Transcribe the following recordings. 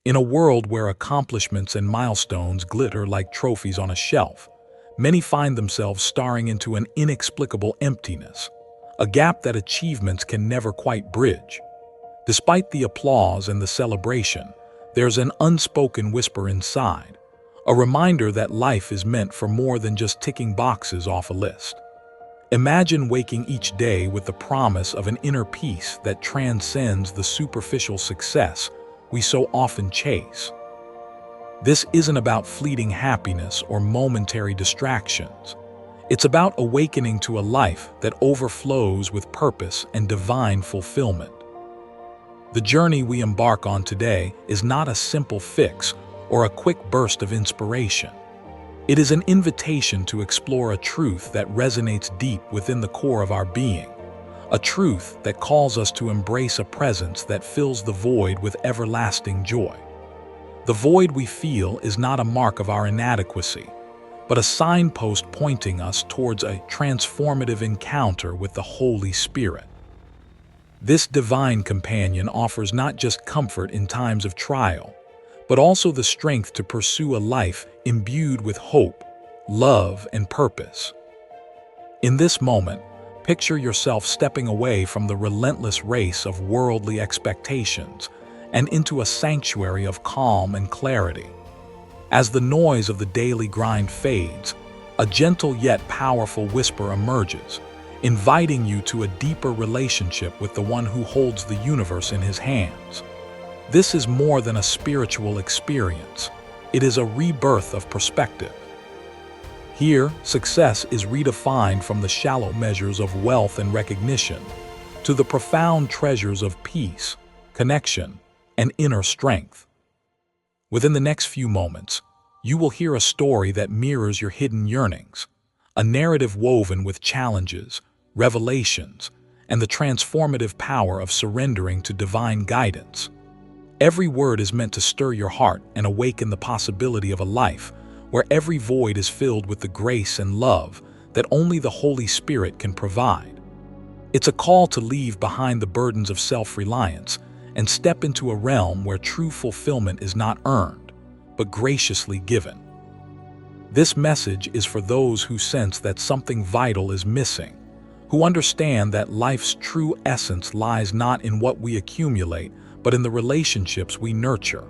In a world where accomplishments and milestones glitter like trophies on a shelf, many find themselves staring into an inexplicable emptiness, a gap that achievements can never quite bridge. Despite the applause and the celebration, there's an unspoken whisper inside, a reminder that life is meant for more than just ticking boxes off a list. Imagine waking each day with the promise of an inner peace that transcends the superficial success we so often chase. This isn't about fleeting happiness or momentary distractions. It's about awakening to a life that overflows with purpose and divine fulfillment. The journey we embark on today is not a simple fix or a quick burst of inspiration. It is an invitation to explore a truth that resonates deep within the core of our being, a truth that calls us to embrace a presence that fills the void with everlasting joy. The void we feel is not a mark of our inadequacy, but a signpost pointing us towards a transformative encounter with the Holy Spirit. This divine companion offers not just comfort in times of trial, but also the strength to pursue a life imbued with hope, love, and purpose. In this moment, picture yourself stepping away from the relentless race of worldly expectations and into a sanctuary of calm and clarity. As the noise of the daily grind fades, a gentle yet powerful whisper emerges, inviting you to a deeper relationship with the one who holds the universe in his hands. This is more than a spiritual experience. It is a rebirth of perspective. Here, success is redefined from the shallow measures of wealth and recognition to the profound treasures of peace, connection, and inner strength. Within the next few moments, you will hear a story that mirrors your hidden yearnings, a narrative woven with challenges, revelations, and the transformative power of surrendering to divine guidance. Every word is meant to stir your heart and awaken the possibility of a life where every void is filled with the grace and love that only the Holy Spirit can provide. It's a call to leave behind the burdens of self-reliance and step into a realm where true fulfillment is not earned, but graciously given. This message is for those who sense that something vital is missing, who understand that life's true essence lies not in what we accumulate, but in the relationships we nurture,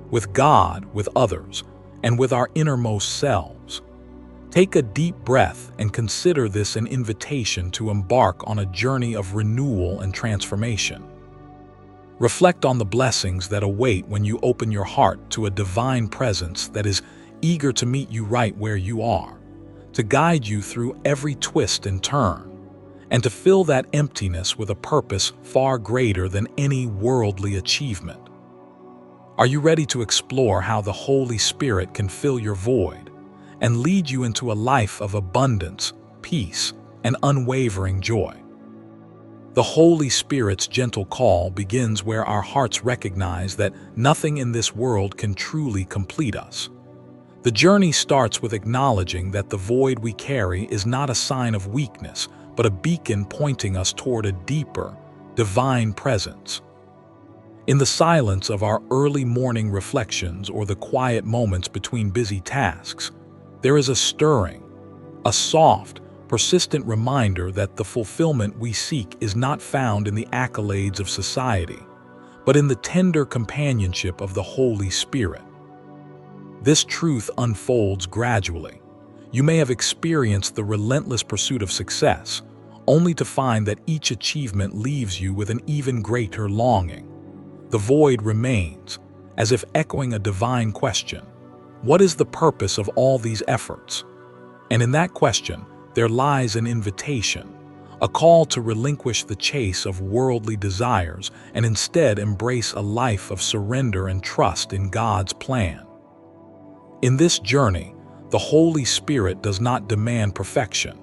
with God, with others, and with our innermost selves. Take a deep breath and consider this an invitation to embark on a journey of renewal and transformation. Reflect on the blessings that await when you open your heart to a divine presence that is eager to meet you right where you are, to guide you through every twist and turn, and to fill that emptiness with a purpose far greater than any worldly achievement. Are you ready to explore how the Holy Spirit can fill your void and lead you into a life of abundance, peace, and unwavering joy? The Holy Spirit's gentle call begins where our hearts recognize that nothing in this world can truly complete us. The journey starts with acknowledging that the void we carry is not a sign of weakness, but a beacon pointing us toward a deeper, divine presence. In the silence of our early morning reflections or the quiet moments between busy tasks, there is a stirring, a soft, persistent reminder that the fulfillment we seek is not found in the accolades of society, but in the tender companionship of the Holy Spirit. This truth unfolds gradually. You may have experienced the relentless pursuit of success, only to find that each achievement leaves you with an even greater longing. The void remains, as if echoing a divine question. What is the purpose of all these efforts? And in that question, there lies an invitation, a call to relinquish the chase of worldly desires and instead embrace a life of surrender and trust in God's plan. In this journey, the Holy Spirit does not demand perfection.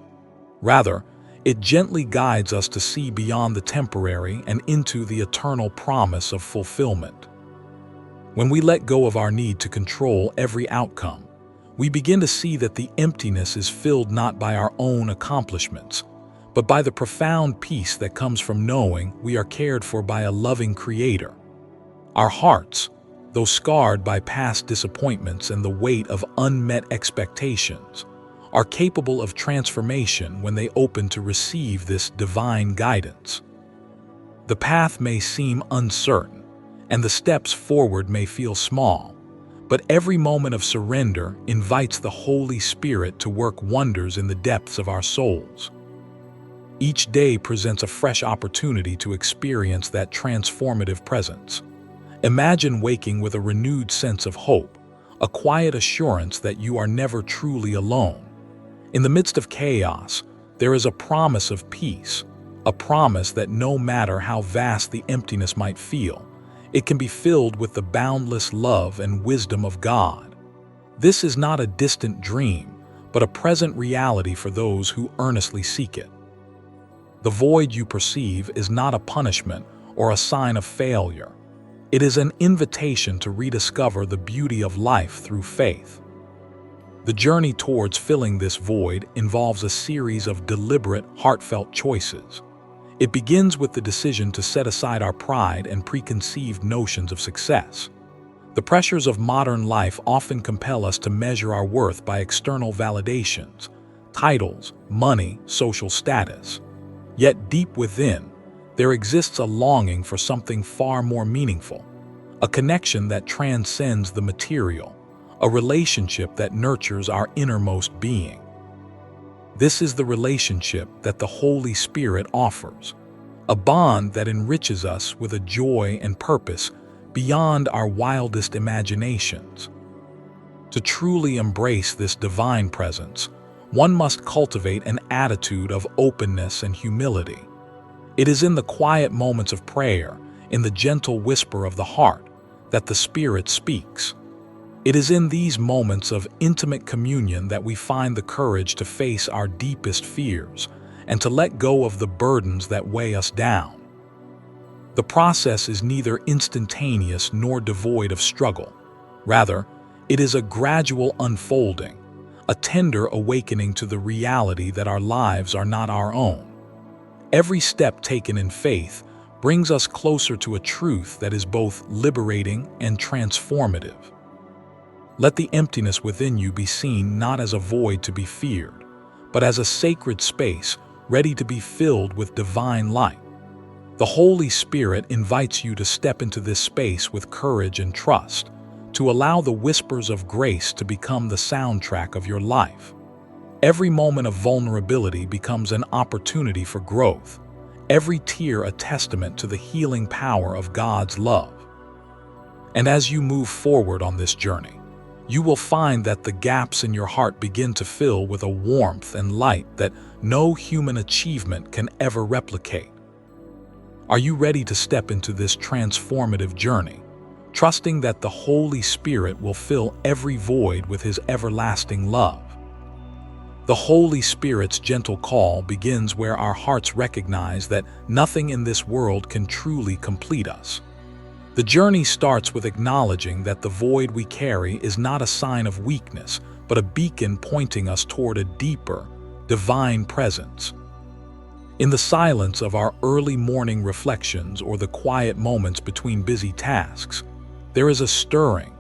Rather, it gently guides us to see beyond the temporary and into the eternal promise of fulfillment. When we let go of our need to control every outcome, we begin to see that the emptiness is filled not by our own accomplishments, but by the profound peace that comes from knowing we are cared for by a loving Creator. Our hearts, though scarred by past disappointments and the weight of unmet expectations, are capable of transformation when they open to receive this divine guidance. The path may seem uncertain, and the steps forward may feel small, but every moment of surrender invites the Holy Spirit to work wonders in the depths of our souls. Each day presents a fresh opportunity to experience that transformative presence. Imagine waking with a renewed sense of hope, a quiet assurance that you are never truly alone. In the midst of chaos, there is a promise of peace, a promise that no matter how vast the emptiness might feel, it can be filled with the boundless love and wisdom of God. This is not a distant dream, but a present reality for those who earnestly seek it. The void you perceive is not a punishment or a sign of failure. It is an invitation to rediscover the beauty of life through faith. The journey towards filling this void involves a series of deliberate, heartfelt choices. It begins with the decision to set aside our pride and preconceived notions of success. The pressures of modern life often compel us to measure our worth by external validations, titles, money, social status. Yet deep within, there exists a longing for something far more meaningful, a connection that transcends the material, a relationship that nurtures our innermost being. This is the relationship that the Holy Spirit offers, a bond that enriches us with a joy and purpose beyond our wildest imaginations. To truly embrace this divine presence, one must cultivate an attitude of openness and humility. It is in the quiet moments of prayer, in the gentle whisper of the heart, that the Spirit speaks. It is in these moments of intimate communion that we find the courage to face our deepest fears and to let go of the burdens that weigh us down. The process is neither instantaneous nor devoid of struggle. Rather, it is a gradual unfolding, a tender awakening to the reality that our lives are not our own. Every step taken in faith brings us closer to a truth that is both liberating and transformative. Let the emptiness within you be seen not as a void to be feared, but as a sacred space ready to be filled with divine light. The Holy Spirit invites you to step into this space with courage and trust, to allow the whispers of grace to become the soundtrack of your life. Every moment of vulnerability becomes an opportunity for growth, every tear a testament to the healing power of God's love. And as you move forward on this journey, you will find that the gaps in your heart begin to fill with a warmth and light that no human achievement can ever replicate. Are you ready to step into this transformative journey, trusting that the Holy Spirit will fill every void with His everlasting love? The Holy Spirit's gentle call begins where our hearts recognize that nothing in this world can truly complete us. The journey starts with acknowledging that the void we carry is not a sign of weakness, but a beacon pointing us toward a deeper, divine presence. In the silence of our early morning reflections or the quiet moments between busy tasks, there is a stirring,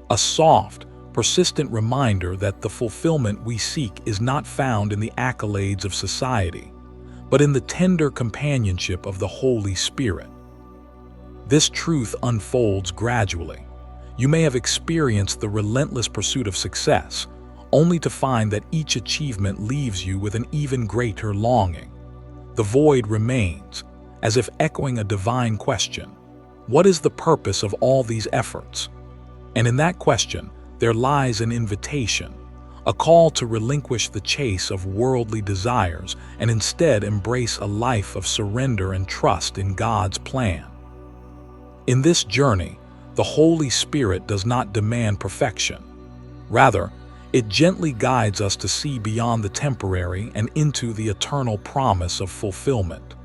a soft, persistent reminder that the fulfillment we seek is not found in the accolades of society, but in the tender companionship of the Holy Spirit. This truth unfolds gradually. You may have experienced the relentless pursuit of success, only to find that each achievement leaves you with an even greater longing. The void remains, as if echoing a divine question. What is the purpose of all these efforts? And in that question, there lies an invitation, a call to relinquish the chase of worldly desires and instead embrace a life of surrender and trust in God's plan. In this journey, the Holy Spirit does not demand perfection. Rather, it gently guides us to see beyond the temporary and into the eternal promise of fulfillment.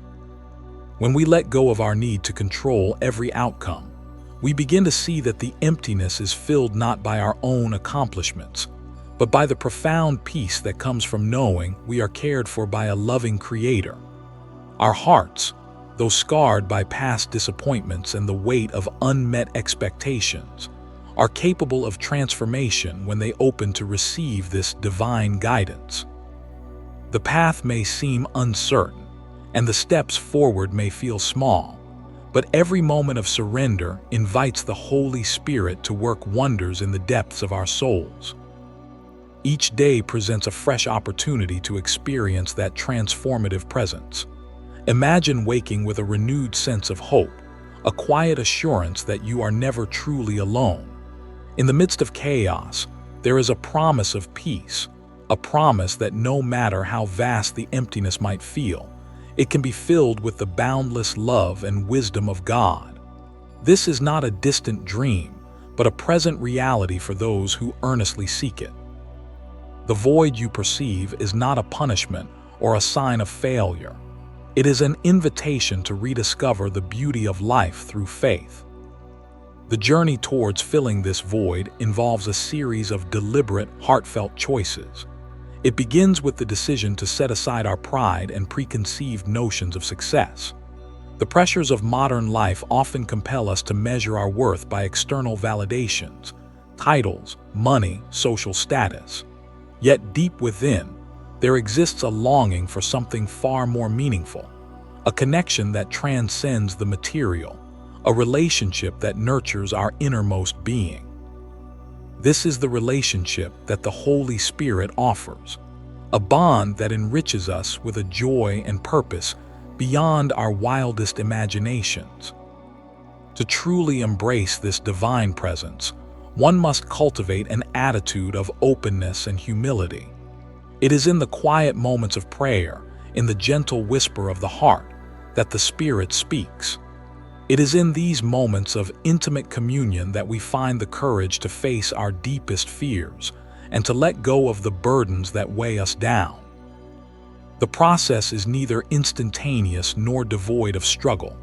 When we let go of our need to control every outcome, we begin to see that the emptiness is filled not by our own accomplishments, but by the profound peace that comes from knowing we are cared for by a loving Creator. Our hearts, though scarred by past disappointments and the weight of unmet expectations, are capable of transformation when they open to receive this divine guidance. The path may seem uncertain, and the steps forward may feel small, but every moment of surrender invites the Holy Spirit to work wonders in the depths of our souls. Each day presents a fresh opportunity to experience that transformative presence. Imagine waking with a renewed sense of hope, a quiet assurance that you are never truly alone. In the midst of chaos, there is a promise of peace, a promise that no matter how vast the emptiness might feel, it can be filled with the boundless love and wisdom of God. This is not a distant dream, but a present reality for those who earnestly seek it. The void you perceive is not a punishment or a sign of failure. It is an invitation to rediscover the beauty of life through faith. The journey towards filling this void involves a series of deliberate, heartfelt choices. It begins with the decision to set aside our pride and preconceived notions of success. The pressures of modern life often compel us to measure our worth by external validations, titles, money, social status. Yet deep within, there exists a longing for something far more meaningful, a connection that transcends the material, a relationship that nurtures our innermost being. This is the relationship that the Holy Spirit offers, a bond that enriches us with a joy and purpose beyond our wildest imaginations. To truly embrace this divine presence, one must cultivate an attitude of openness and humility. It is in the quiet moments of prayer, in the gentle whisper of the heart, that the Spirit speaks. It is in these moments of intimate communion that we find the courage to face our deepest fears and to let go of the burdens that weigh us down. The process is neither instantaneous nor devoid of struggle.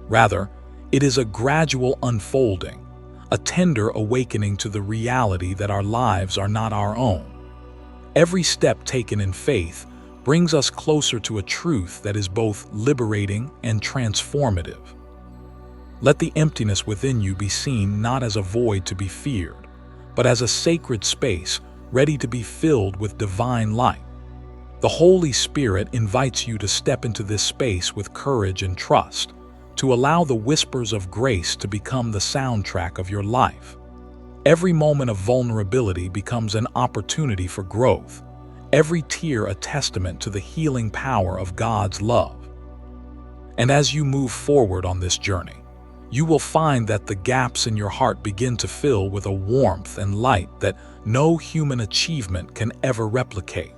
Rather, it is a gradual unfolding, a tender awakening to the reality that our lives are not our own. Every step taken in faith brings us closer to a truth that is both liberating and transformative. Let the emptiness within you be seen not as a void to be feared, but as a sacred space ready to be filled with divine light. The Holy Spirit invites you to step into this space with courage and trust, to allow the whispers of grace to become the soundtrack of your life. Every moment of vulnerability becomes an opportunity for growth, every tear a testament to the healing power of God's love. And as you move forward on this journey, you will find that the gaps in your heart begin to fill with a warmth and light that no human achievement can ever replicate.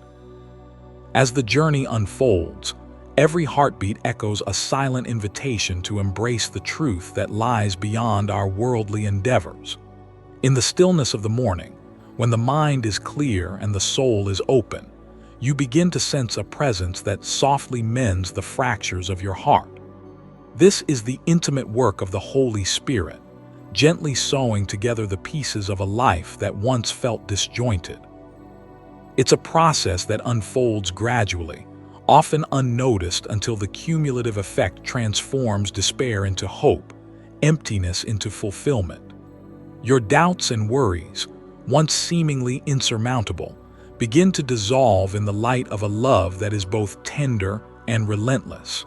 As the journey unfolds, every heartbeat echoes a silent invitation to embrace the truth that lies beyond our worldly endeavors. In the stillness of the morning, when the mind is clear and the soul is open, you begin to sense a presence that softly mends the fractures of your heart. This is the intimate work of the Holy Spirit, gently sewing together the pieces of a life that once felt disjointed. It's a process that unfolds gradually, often unnoticed until the cumulative effect transforms despair into hope, emptiness into fulfillment. Your doubts and worries, once seemingly insurmountable, begin to dissolve in the light of a love that is both tender and relentless.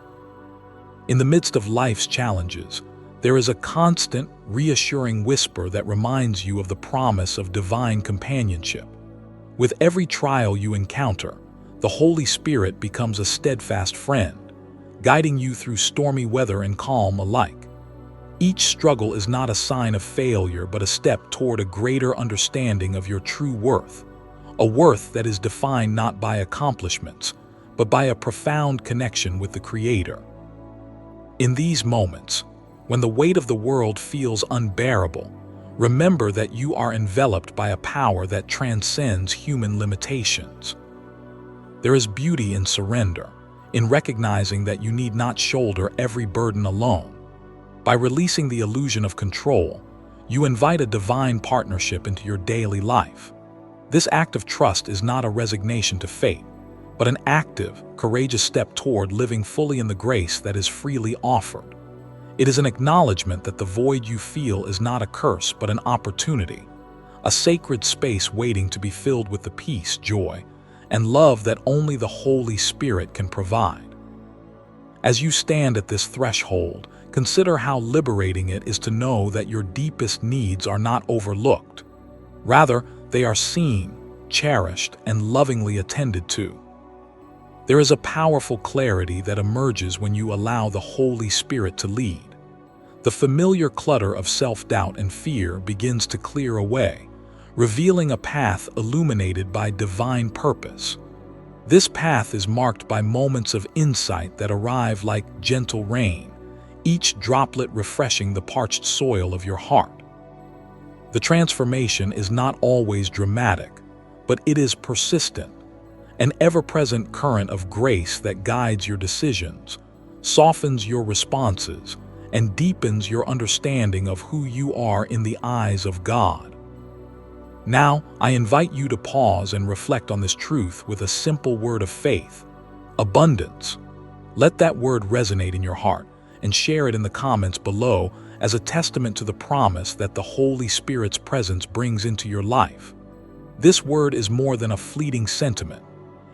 In the midst of life's challenges, there is a constant, reassuring whisper that reminds you of the promise of divine companionship. With every trial you encounter, the Holy Spirit becomes a steadfast friend, guiding you through stormy weather and calm alike. Each struggle is not a sign of failure, but a step toward a greater understanding of your true worth, a worth that is defined not by accomplishments, but by a profound connection with the Creator. In these moments, when the weight of the world feels unbearable, remember that you are enveloped by a power that transcends human limitations. There is beauty in surrender, in recognizing that you need not shoulder every burden alone. By releasing the illusion of control, you invite a divine partnership into your daily life. This act of trust is not a resignation to fate, but an active, courageous step toward living fully in the grace that is freely offered. It is an acknowledgement that the void you feel is not a curse but an opportunity, a sacred space waiting to be filled with the peace, joy, and love that only the Holy Spirit can provide. As you stand at this threshold, consider how liberating it is to know that your deepest needs are not overlooked. Rather, they are seen, cherished, and lovingly attended to. There is a powerful clarity that emerges when you allow the Holy Spirit to lead. The familiar clutter of self-doubt and fear begins to clear away, revealing a path illuminated by divine purpose. This path is marked by moments of insight that arrive like gentle rain, each droplet refreshing the parched soil of your heart. The transformation is not always dramatic, but it is persistent, an ever-present current of grace that guides your decisions, softens your responses, and deepens your understanding of who you are in the eyes of God. Now, I invite you to pause and reflect on this truth with a simple word of faith: abundance. Let that word resonate in your heart and share it in the comments below as a testament to the promise that the Holy Spirit's presence brings into your life. This word is more than a fleeting sentiment.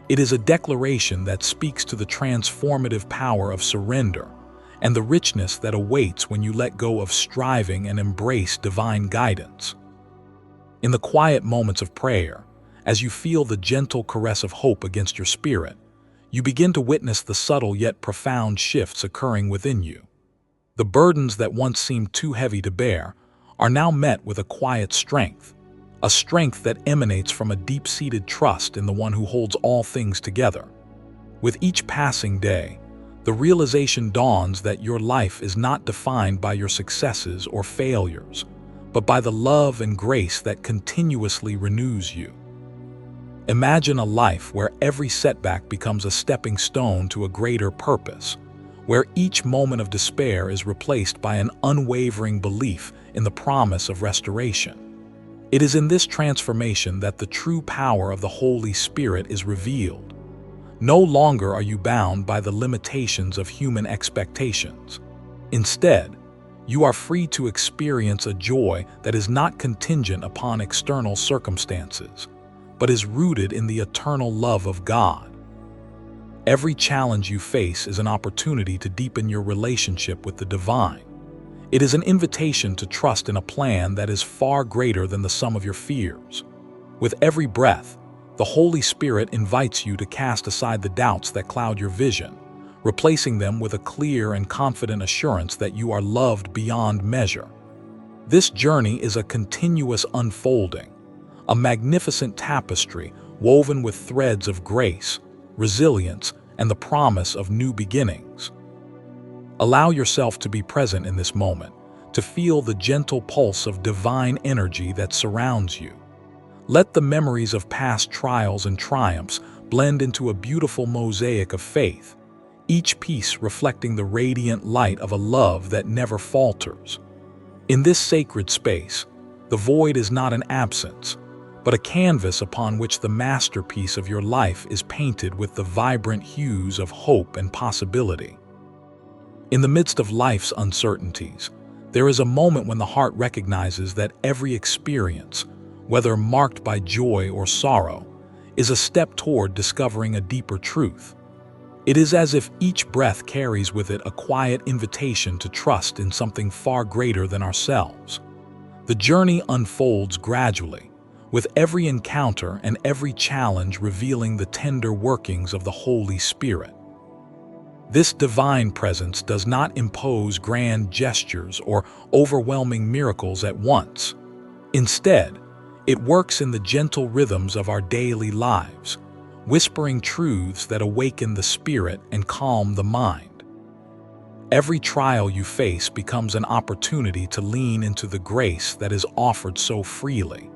It is a declaration that speaks to the transformative power of surrender and the richness that awaits when you let go of striving and embrace divine guidance. In the quiet moments of prayer, as you feel the gentle caress of hope against your spirit, you begin to witness the subtle yet profound shifts occurring within you. The burdens that once seemed too heavy to bear are now met with a quiet strength, a strength that emanates from a deep-seated trust in the one who holds all things together. With each passing day, the realization dawns that your life is not defined by your successes or failures, but by the love and grace that continuously renews you. Imagine a life where every setback becomes a stepping stone to a greater purpose, where each moment of despair is replaced by an unwavering belief in the promise of restoration. It is in this transformation that the true power of the Holy Spirit is revealed. No longer are you bound by the limitations of human expectations. Instead, you are free to experience a joy that is not contingent upon external circumstances, but is rooted in the eternal love of God. Every challenge you face is an opportunity to deepen your relationship with the divine. It is an invitation to trust in a plan that is far greater than the sum of your fears. With every breath, the Holy Spirit invites you to cast aside the doubts that cloud your vision, replacing them with a clear and confident assurance that you are loved beyond measure. This journey is a continuous unfolding, a magnificent tapestry woven with threads of grace, resilience, and the promise of new beginnings. Allow yourself to be present in this moment, to feel the gentle pulse of divine energy that surrounds you. Let the memories of past trials and triumphs blend into a beautiful mosaic of faith, each piece reflecting the radiant light of a love that never falters. In this sacred space, the void is not an absence, but a canvas upon which the masterpiece of your life is painted with the vibrant hues of hope and possibility. In the midst of life's uncertainties, there is a moment when the heart recognizes that every experience, whether marked by joy or sorrow, is a step toward discovering a deeper truth. It is as if each breath carries with it a quiet invitation to trust in something far greater than ourselves. The journey unfolds gradually, with every encounter and every challenge revealing the tender workings of the Holy Spirit. This divine presence does not impose grand gestures or overwhelming miracles at once. Instead, it works in the gentle rhythms of our daily lives, whispering truths that awaken the spirit and calm the mind. Every trial you face becomes an opportunity to lean into the grace that is offered so freely.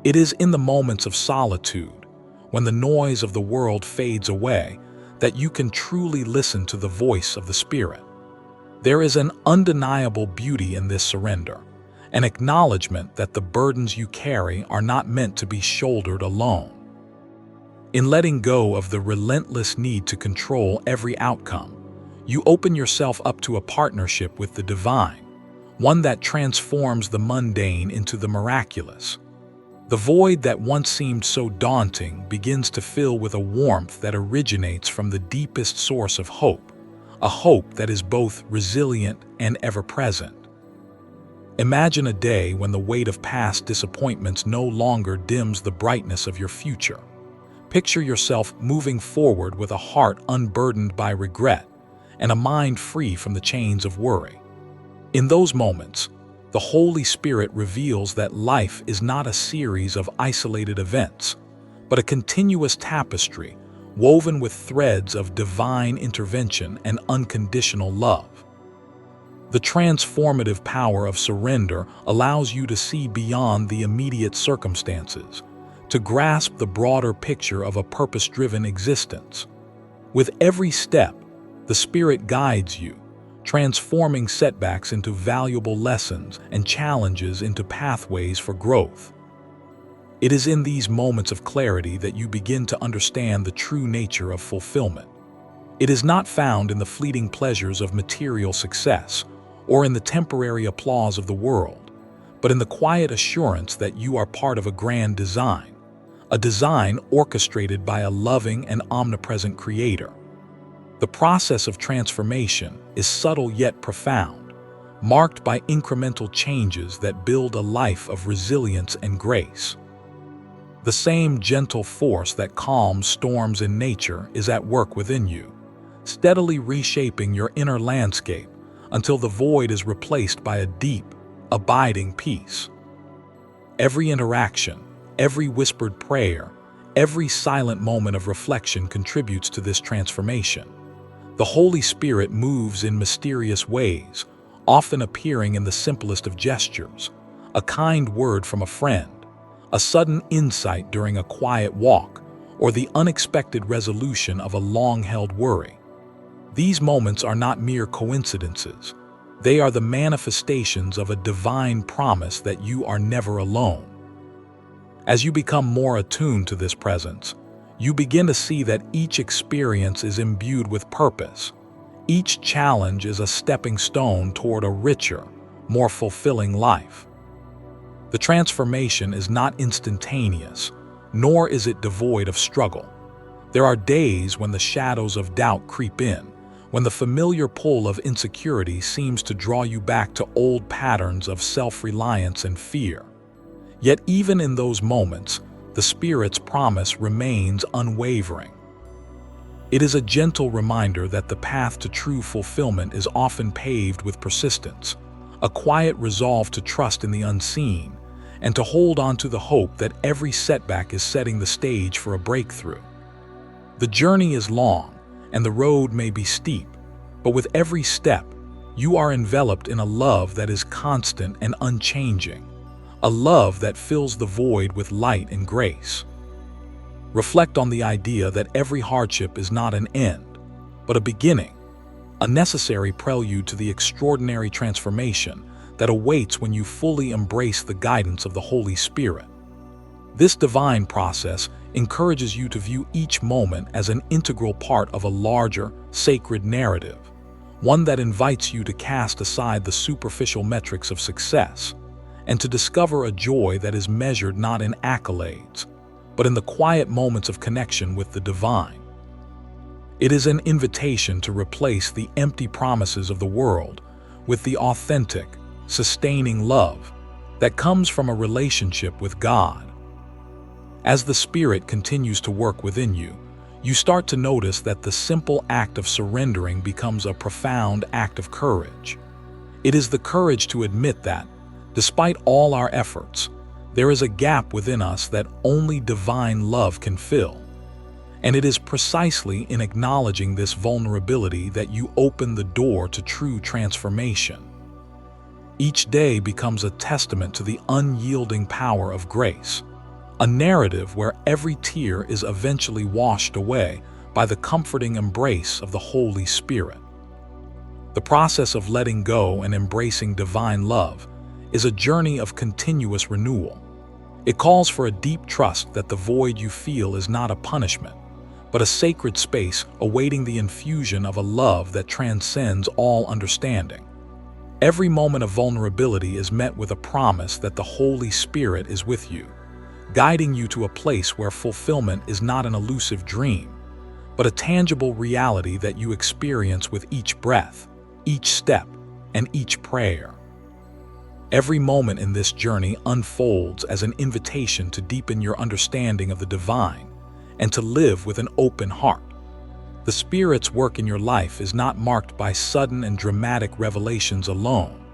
It is in the moments of solitude, when the noise of the world fades away, that you can truly listen to the voice of the Spirit. There is an undeniable beauty in this surrender, an acknowledgement that the burdens you carry are not meant to be shouldered alone. In letting go of the relentless need to control every outcome, You open yourself up to a partnership with the divine, one that transforms the mundane into the miraculous. The void that once seemed so daunting begins to fill with a warmth that originates from the deepest source of hope, a hope that is both resilient and ever-present. Imagine a day when the weight of past disappointments no longer dims the brightness of your future. Picture yourself moving forward with a heart unburdened by regret and a mind free from the chains of worry. In those moments, the Holy Spirit reveals that life is not a series of isolated events, but a continuous tapestry woven with threads of divine intervention and unconditional love. The transformative power of surrender allows you to see beyond the immediate circumstances, to grasp the broader picture of a purpose-driven existence. With every step, the Spirit guides you, transforming setbacks into valuable lessons and challenges into pathways for growth. It is in these moments of clarity that you begin to understand the true nature of fulfillment. It is not found in the fleeting pleasures of material success or in the temporary applause of the world, but in the quiet assurance that you are part of a grand design, a design orchestrated by a loving and omnipresent Creator. The process of transformation is subtle yet profound, marked by incremental changes that build a life of resilience and grace. The same gentle force that calms storms in nature is at work within you, steadily reshaping your inner landscape until the void is replaced by a deep, abiding peace. Every interaction, every whispered prayer, every silent moment of reflection contributes to this transformation. The Holy Spirit moves in mysterious ways, often appearing in the simplest of gestures, a kind word from a friend, a sudden insight during a quiet walk, or the unexpected resolution of a long-held worry. These moments are not mere coincidences. They are the manifestations of a divine promise that you are never alone. As you become more attuned to this presence, you begin to see that each experience is imbued with purpose. Each challenge is a stepping stone toward a richer, more fulfilling life. The transformation is not instantaneous, nor is it devoid of struggle. There are days when the shadows of doubt creep in, when the familiar pull of insecurity seems to draw you back to old patterns of self-reliance and fear. Yet even in those moments, the Spirit's promise remains unwavering. It is a gentle reminder that the path to true fulfillment is often paved with persistence, a quiet resolve to trust in the unseen, and to hold on to the hope that every setback is setting the stage for a breakthrough. The journey is long, and the road may be steep, but with every step, you are enveloped in a love that is constant and unchanging, a love that fills the void with light and grace. Reflect on the idea that every hardship is not an end, but a beginning, a necessary prelude to the extraordinary transformation that awaits when you fully embrace the guidance of the Holy Spirit. This divine process encourages you to view each moment as an integral part of a larger, sacred narrative, one that invites you to cast aside the superficial metrics of success and to discover a joy that is measured not in accolades, but in the quiet moments of connection with the divine. It is an invitation to replace the empty promises of the world with the authentic, sustaining love that comes from a relationship with God. As the Spirit continues to work within you, you start to notice that the simple act of surrendering becomes a profound act of courage. It is the courage to admit that, despite all our efforts, there is a gap within us that only divine love can fill. And it is precisely in acknowledging this vulnerability that you open the door to true transformation. Each day becomes a testament to the unyielding power of grace, a narrative where every tear is eventually washed away by the comforting embrace of the Holy Spirit. The process of letting go and embracing divine love is a journey of continuous renewal. It calls for a deep trust that the void you feel is not a punishment, but a sacred space awaiting the infusion of a love that transcends all understanding. Every moment of vulnerability is met with a promise that the Holy Spirit is with you, guiding you to a place where fulfillment is not an elusive dream, but a tangible reality that you experience with each breath, each step, and each prayer. Every moment in this journey unfolds as an invitation to deepen your understanding of the divine and to live with an open heart. The Spirit's work in your life is not marked by sudden and dramatic revelations alone,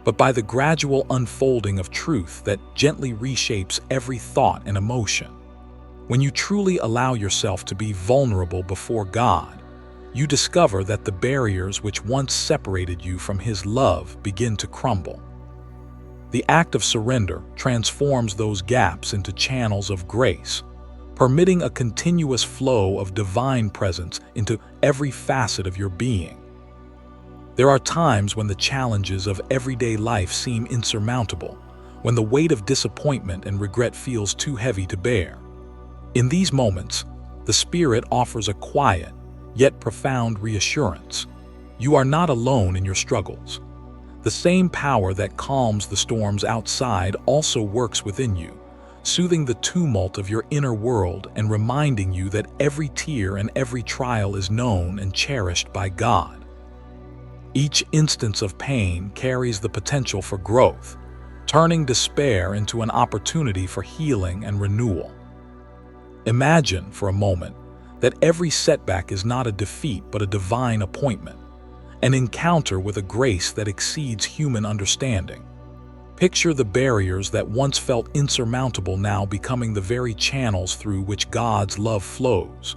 but by the gradual unfolding of truth that gently reshapes every thought and emotion. When you truly allow yourself to be vulnerable before God, you discover that the barriers which once separated you from His love begin to crumble. The act of surrender transforms those gaps into channels of grace, permitting a continuous flow of divine presence into every facet of your being. There are times when the challenges of everyday life seem insurmountable, when the weight of disappointment and regret feels too heavy to bear. In these moments, the Spirit offers a quiet, yet profound reassurance. You are not alone in your struggles. The same power that calms the storms outside also works within you, soothing the tumult of your inner world and reminding you that every tear and every trial is known and cherished by God. Each instance of pain carries the potential for growth, turning despair into an opportunity for healing and renewal. Imagine, for a moment, that every setback is not a defeat but a divine appointment, an encounter with a grace that exceeds human understanding. Picture the barriers that once felt insurmountable now becoming the very channels through which God's love flows.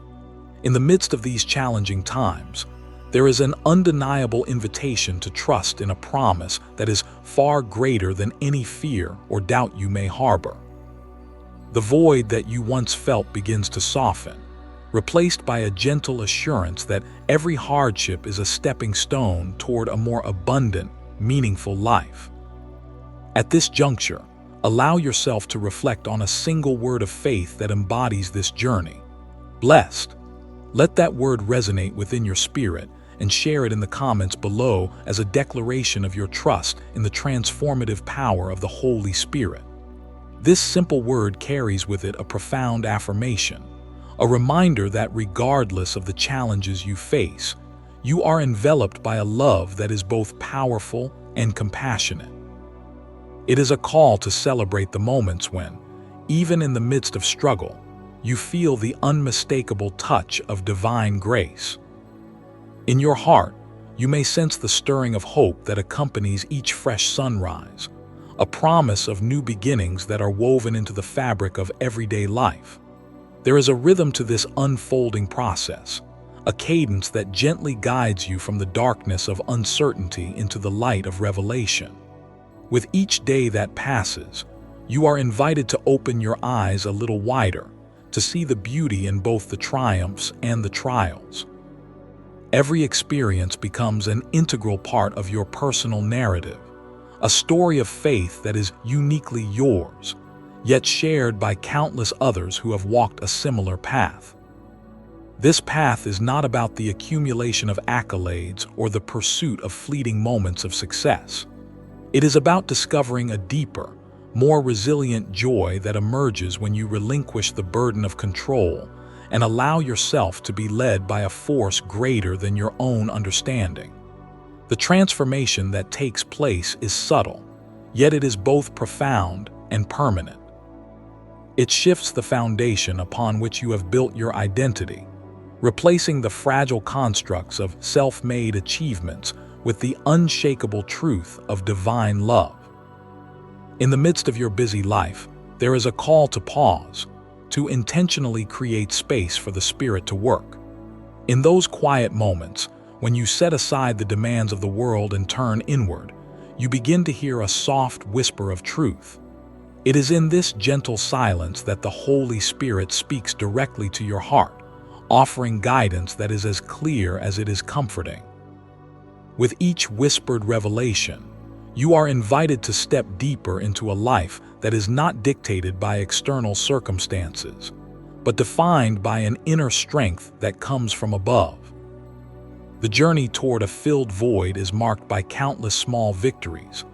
In the midst of these challenging times, there is an undeniable invitation to trust in a promise that is far greater than any fear or doubt you may harbor. The void that you once felt begins to soften, replaced by a gentle assurance that every hardship is a stepping stone toward a more abundant, meaningful life. At this juncture, allow yourself to reflect on a single word of faith that embodies this journey. Blessed. Let that word resonate within your spirit and share it in the comments below as a declaration of your trust in the transformative power of the Holy Spirit. This simple word carries with it a profound affirmation, a reminder that regardless of the challenges you face, you are enveloped by a love that is both powerful and compassionate. It is a call to celebrate the moments when, even in the midst of struggle, you feel the unmistakable touch of divine grace. In your heart, you may sense the stirring of hope that accompanies each fresh sunrise, a promise of new beginnings that are woven into the fabric of everyday life. There is a rhythm to this unfolding process, a cadence that gently guides you from the darkness of uncertainty into the light of revelation. With each day that passes, you are invited to open your eyes a little wider, to see the beauty in both the triumphs and the trials. Every experience becomes an integral part of your personal narrative, a story of faith that is uniquely yours, yet shared by countless others who have walked a similar path. This path is not about the accumulation of accolades or the pursuit of fleeting moments of success. It is about discovering a deeper, more resilient joy that emerges when you relinquish the burden of control and allow yourself to be led by a force greater than your own understanding. The transformation that takes place is subtle, yet it is both profound and permanent. It shifts the foundation upon which you have built your identity, replacing the fragile constructs of self-made achievements with the unshakable truth of divine love. In the midst of your busy life, there is a call to pause, to intentionally create space for the Spirit to work. In those quiet moments, when you set aside the demands of the world and turn inward, you begin to hear a soft whisper of truth. It is in this gentle silence that the Holy Spirit speaks directly to your heart, offering guidance that is as clear as it is comforting. With each whispered revelation, you are invited to step deeper into a life that is not dictated by external circumstances, but defined by an inner strength that comes from above. The journey toward a filled void is marked by countless small victories,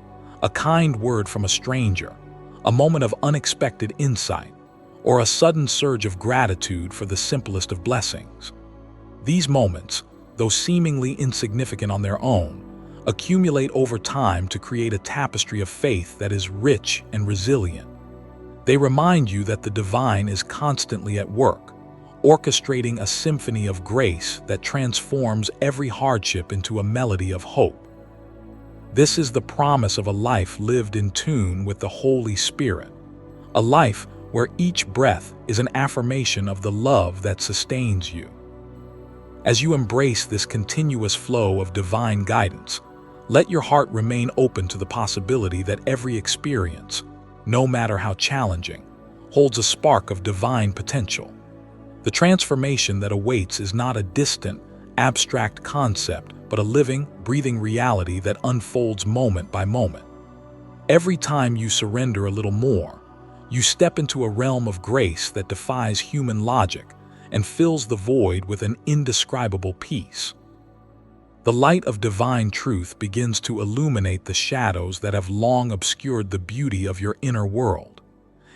a kind word from a stranger, a moment of unexpected insight, or a sudden surge of gratitude for the simplest of blessings. These moments, though seemingly insignificant on their own, accumulate over time to create a tapestry of faith that is rich and resilient. They remind you that the divine is constantly at work, orchestrating a symphony of grace that transforms every hardship into a melody of hope. This is the promise of a life lived in tune with the Holy Spirit, a life where each breath is an affirmation of the love that sustains you. As you embrace this continuous flow of divine guidance, let your heart remain open to the possibility that every experience, no matter how challenging, holds a spark of divine potential. The transformation that awaits is not a distant, abstract concept, but a living, breathing reality that unfolds moment by moment. Every time you surrender a little more, you step into a realm of grace that defies human logic and fills the void with an indescribable peace. The light of divine truth begins to illuminate the shadows that have long obscured the beauty of your inner world.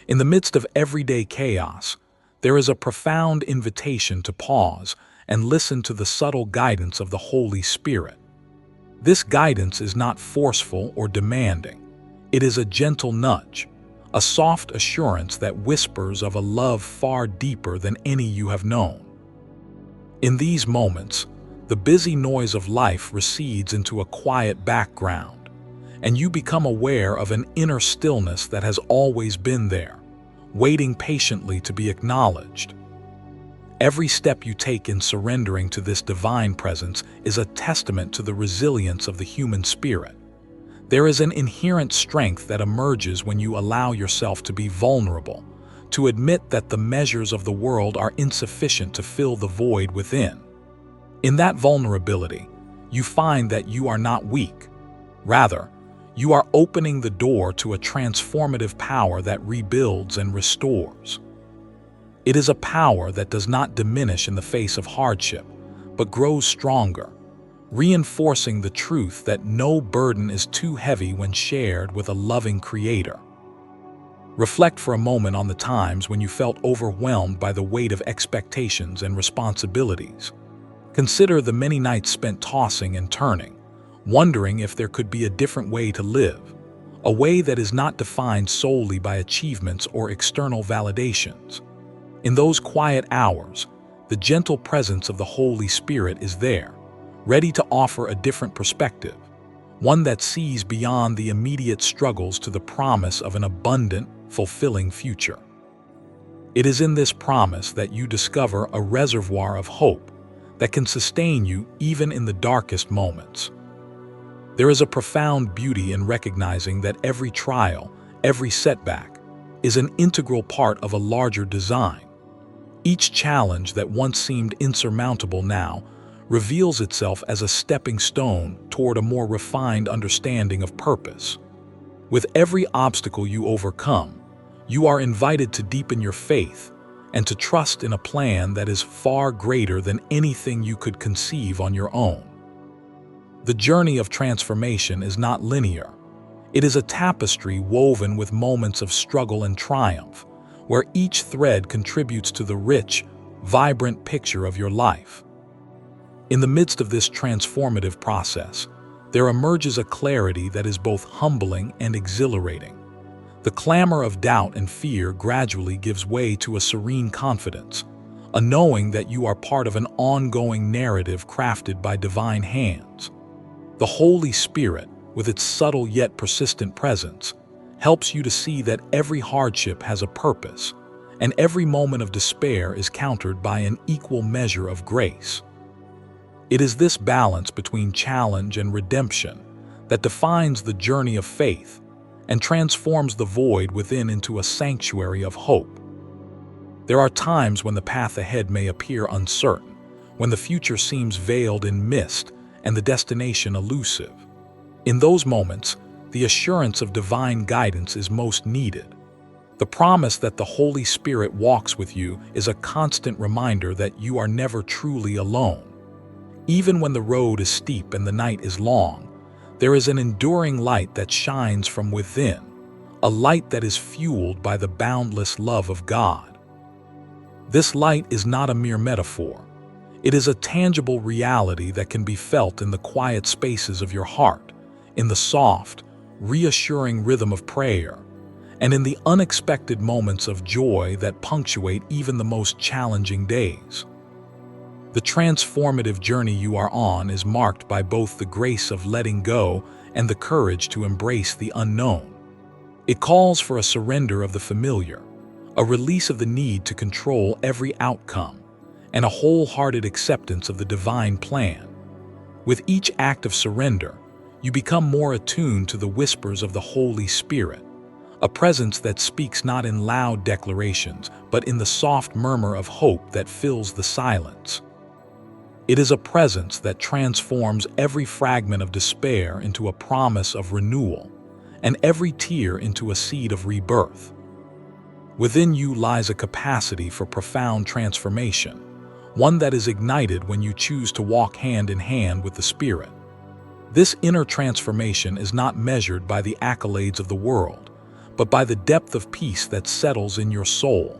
In the midst of everyday chaos, there is a profound invitation to pause and listen to the subtle guidance of the Holy Spirit. This guidance is not forceful or demanding. It is a gentle nudge, a soft assurance that whispers of a love far deeper than any you have known. In these moments, the busy noise of life recedes into a quiet background, and you become aware of an inner stillness that has always been there, waiting patiently to be acknowledged. Every step you take in surrendering to this divine presence is a testament to the resilience of the human spirit. There is an inherent strength that emerges when you allow yourself to be vulnerable, to admit that the measures of the world are insufficient to fill the void within. In that vulnerability, you find that you are not weak. Rather, you are opening the door to a transformative power that rebuilds and restores. It is a power that does not diminish in the face of hardship, but grows stronger, reinforcing the truth that no burden is too heavy when shared with a loving Creator. Reflect for a moment on the times when you felt overwhelmed by the weight of expectations and responsibilities. Consider the many nights spent tossing and turning, wondering if there could be a different way to live, a way that is not defined solely by achievements or external validations. In those quiet hours, the gentle presence of the Holy Spirit is there, ready to offer a different perspective, one that sees beyond the immediate struggles to the promise of an abundant, fulfilling future. It is in this promise that you discover a reservoir of hope that can sustain you even in the darkest moments. There is a profound beauty in recognizing that every trial, every setback, is an integral part of a larger design. Each challenge that once seemed insurmountable now reveals itself as a stepping stone toward a more refined understanding of purpose. With every obstacle you overcome, you are invited to deepen your faith and to trust in a plan that is far greater than anything you could conceive on your own. The journey of transformation is not linear. It is a tapestry woven with moments of struggle and triumph, where each thread contributes to the rich, vibrant picture of your life. In the midst of this transformative process, there emerges a clarity that is both humbling and exhilarating. The clamor of doubt and fear gradually gives way to a serene confidence, a knowing that you are part of an ongoing narrative crafted by divine hands. The Holy Spirit, with its subtle yet persistent presence, helps you to see that every hardship has a purpose, and every moment of despair is countered by an equal measure of grace. It is this balance between challenge and redemption that defines the journey of faith and transforms the void within into a sanctuary of hope. There are times when the path ahead may appear uncertain, when the future seems veiled in mist and the destination elusive. In those moments, the assurance of divine guidance is most needed. The promise that the Holy Spirit walks with you is a constant reminder that you are never truly alone. Even when the road is steep and the night is long, there is an enduring light that shines from within, a light that is fueled by the boundless love of God. This light is not a mere metaphor. It is a tangible reality that can be felt in the quiet spaces of your heart, in the soft, reassuring rhythm of prayer, and in the unexpected moments of joy that punctuate even the most challenging days. The transformative journey you are on is marked by both the grace of letting go and the courage to embrace the unknown. It calls for a surrender of the familiar, a release of the need to control every outcome, and a wholehearted acceptance of the divine plan. With each act of surrender, you become more attuned to the whispers of the Holy Spirit, a presence that speaks not in loud declarations, but in the soft murmur of hope that fills the silence. It is a presence that transforms every fragment of despair into a promise of renewal, and every tear into a seed of rebirth. Within you lies a capacity for profound transformation, one that is ignited when you choose to walk hand in hand with the Spirit. This inner transformation is not measured by the accolades of the world, but by the depth of peace that settles in your soul.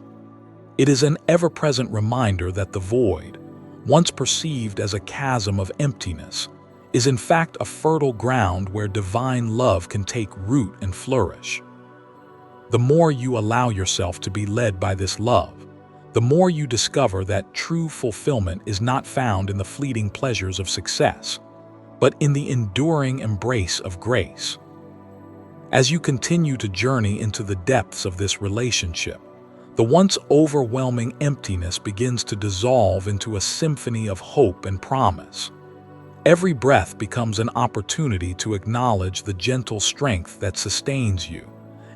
It is an ever-present reminder that the void, once perceived as a chasm of emptiness, is in fact a fertile ground where divine love can take root and flourish. The more you allow yourself to be led by this love, the more you discover that true fulfillment is not found in the fleeting pleasures of success, but in the enduring embrace of grace. As you continue to journey into the depths of this relationship, the once overwhelming emptiness begins to dissolve into a symphony of hope and promise. Every breath becomes an opportunity to acknowledge the gentle strength that sustains you.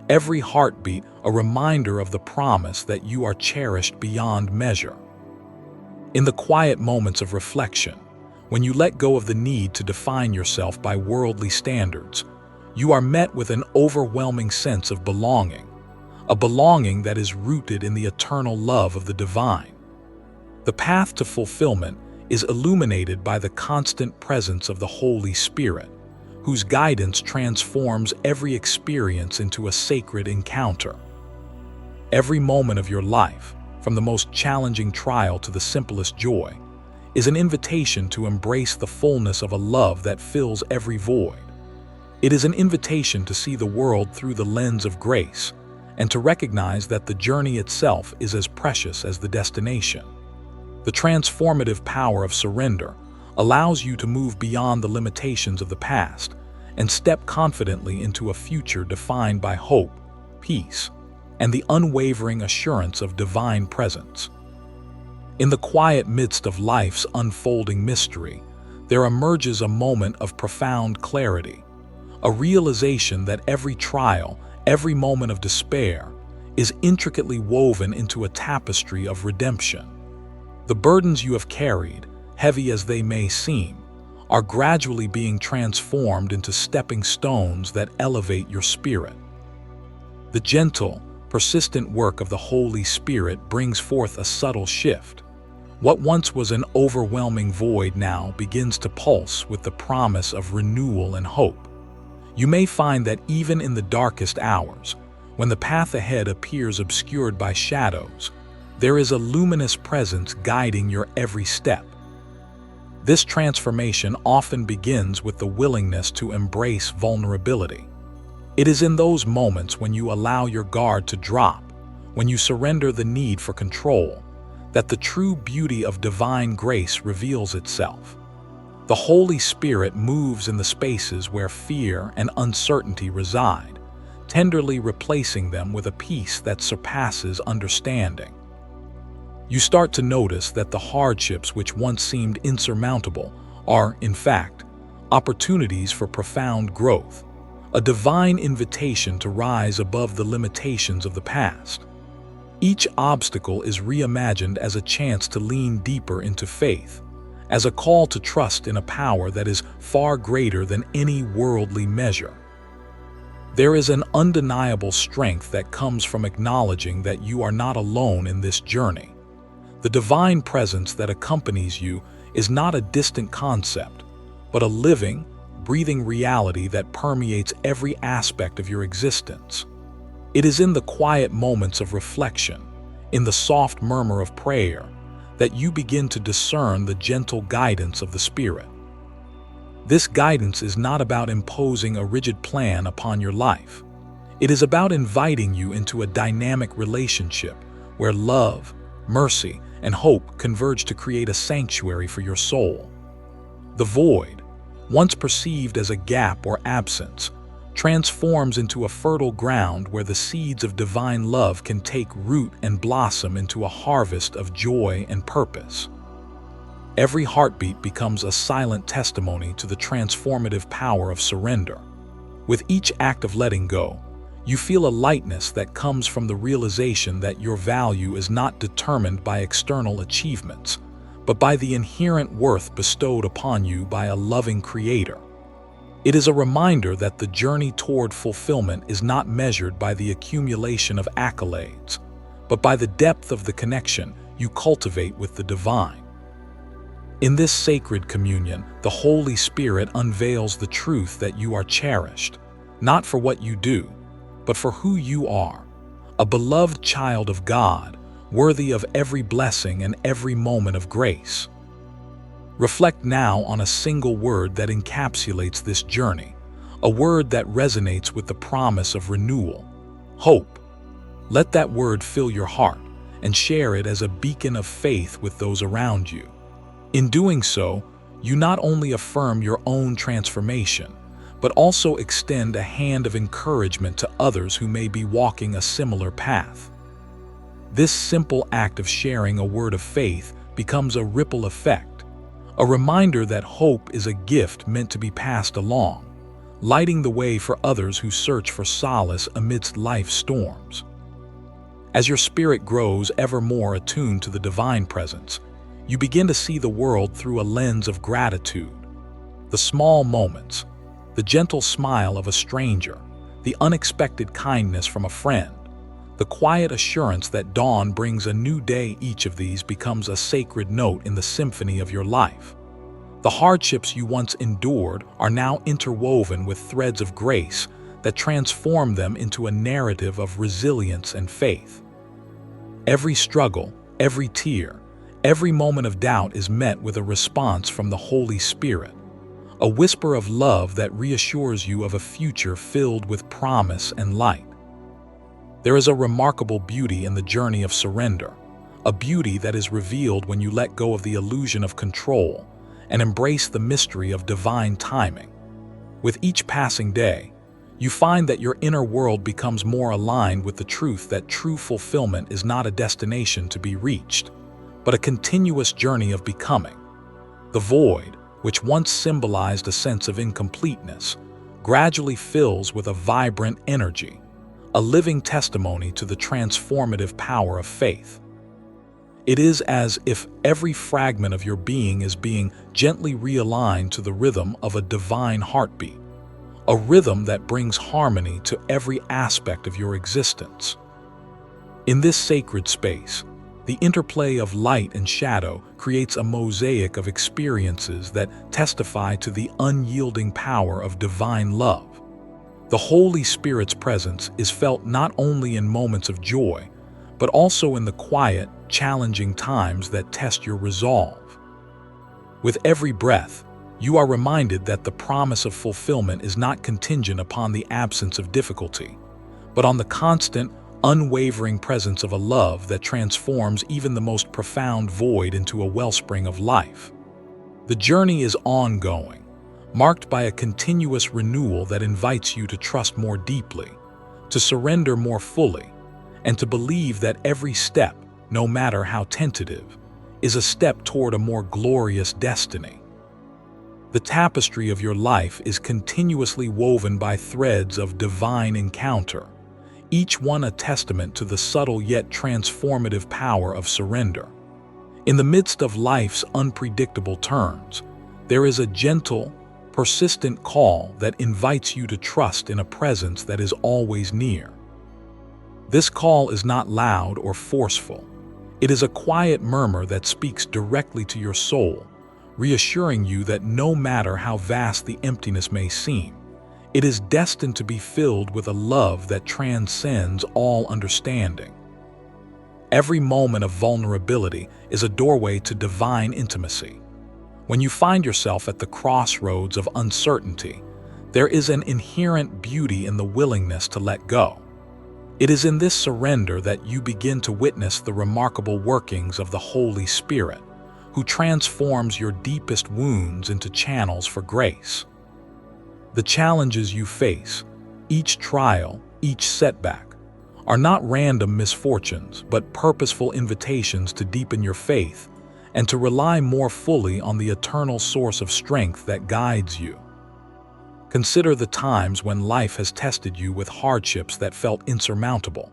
Every heartbeat a reminder of the promise that you are cherished beyond measure. In the quiet moments of reflection, when you let go of the need to define yourself by worldly standards, you are met with an overwhelming sense of belonging, a belonging that is rooted in the eternal love of the divine. The path to fulfillment is illuminated by the constant presence of the Holy Spirit, whose guidance transforms every experience into a sacred encounter. Every moment of your life, from the most challenging trial to the simplest joy, is an invitation to embrace the fullness of a love that fills every void. It is an invitation to see the world through the lens of grace, and to recognize that the journey itself is as precious as the destination. The transformative power of surrender allows you to move beyond the limitations of the past and step confidently into a future defined by hope, peace, and the unwavering assurance of divine presence. In the quiet midst of life's unfolding mystery, there emerges a moment of profound clarity, a realization that every trial, every moment of despair, is intricately woven into a tapestry of redemption. The burdens you have carried, heavy as they may seem, are gradually being transformed into stepping stones that elevate your spirit. The gentle, persistent work of the Holy Spirit brings forth a subtle shift. What once was an overwhelming void now begins to pulse with the promise of renewal and hope. You may find that even in the darkest hours, when the path ahead appears obscured by shadows, there is a luminous presence guiding your every step. This transformation often begins with the willingness to embrace vulnerability. It is in those moments when you allow your guard to drop, when you surrender the need for control, that the true beauty of divine grace reveals itself. The Holy Spirit moves in the spaces where fear and uncertainty reside, tenderly replacing them with a peace that surpasses understanding. You start to notice that the hardships which once seemed insurmountable are, in fact, opportunities for profound growth, a divine invitation to rise above the limitations of the past. Each obstacle is reimagined as a chance to lean deeper into faith, as a call to trust in a power that is far greater than any worldly measure. There is an undeniable strength that comes from acknowledging that you are not alone in this journey. The divine presence that accompanies you is not a distant concept, but a living, breathing reality that permeates every aspect of your existence. It is in the quiet moments of reflection, in the soft murmur of prayer, that you begin to discern the gentle guidance of the Spirit. This guidance is not about imposing a rigid plan upon your life. It is about inviting you into a dynamic relationship where love, mercy, and hope converge to create a sanctuary for your soul. The void, once perceived as a gap or absence, transforms into a fertile ground where the seeds of divine love can take root and blossom into a harvest of joy and purpose. Every heartbeat becomes a silent testimony to the transformative power of surrender. With each act of letting go, you feel a lightness that comes from the realization that your value is not determined by external achievements, but by the inherent worth bestowed upon you by a loving Creator. It is a reminder that the journey toward fulfillment is not measured by the accumulation of accolades, but by the depth of the connection you cultivate with the divine. In this sacred communion, the Holy Spirit unveils the truth that you are cherished, not for what you do, but for who you are, a beloved child of God, worthy of every blessing and every moment of grace. Reflect now on a single word that encapsulates this journey, a word that resonates with the promise of renewal: hope. Let that word fill your heart and share it as a beacon of faith with those around you. In doing so, you not only affirm your own transformation, but also extend a hand of encouragement to others who may be walking a similar path. This simple act of sharing a word of faith becomes a ripple effect, a reminder that hope is a gift meant to be passed along, lighting the way for others who search for solace amidst life's storms. As your spirit grows ever more attuned to the divine presence, you begin to see the world through a lens of gratitude. The small moments, the gentle smile of a stranger, the unexpected kindness from a friend, the quiet assurance that dawn brings a new day, each of these becomes a sacred note in the symphony of your life. The hardships you once endured are now interwoven with threads of grace that transform them into a narrative of resilience and faith. Every struggle, every tear, every moment of doubt is met with a response from the Holy Spirit, a whisper of love that reassures you of a future filled with promise and light. There is a remarkable beauty in the journey of surrender, a beauty that is revealed when you let go of the illusion of control and embrace the mystery of divine timing. With each passing day, you find that your inner world becomes more aligned with the truth that true fulfillment is not a destination to be reached, but a continuous journey of becoming. The void, which once symbolized a sense of incompleteness, gradually fills with a vibrant energy, a living testimony to the transformative power of faith. It is as if every fragment of your being is being gently realigned to the rhythm of a divine heartbeat, a rhythm that brings harmony to every aspect of your existence. In this sacred space, the interplay of light and shadow creates a mosaic of experiences that testify to the unyielding power of divine love. The Holy Spirit's presence is felt not only in moments of joy, but also in the quiet, challenging times that test your resolve. With every breath, you are reminded that the promise of fulfillment is not contingent upon the absence of difficulty, but on the constant, unwavering presence of a love that transforms even the most profound void into a wellspring of life. The journey is ongoing, marked by a continuous renewal that invites you to trust more deeply, to surrender more fully, and to believe that every step, no matter how tentative, is a step toward a more glorious destiny. The tapestry of your life is continuously woven by threads of divine encounter, each one a testament to the subtle yet transformative power of surrender. In the midst of life's unpredictable turns, there is a gentle, persistent call that invites you to trust in a presence that is always near. This call is not loud or forceful. It is a quiet murmur that speaks directly to your soul, reassuring you that no matter how vast the emptiness may seem, it is destined to be filled with a love that transcends all understanding. Every moment of vulnerability is a doorway to divine intimacy. When you find yourself at the crossroads of uncertainty, there is an inherent beauty in the willingness to let go. It is in this surrender that you begin to witness the remarkable workings of the Holy Spirit, who transforms your deepest wounds into channels for grace. The challenges you face, each trial, each setback, are not random misfortunes, but purposeful invitations to deepen your faith and to rely more fully on the eternal source of strength that guides you. Consider the times when life has tested you with hardships that felt insurmountable.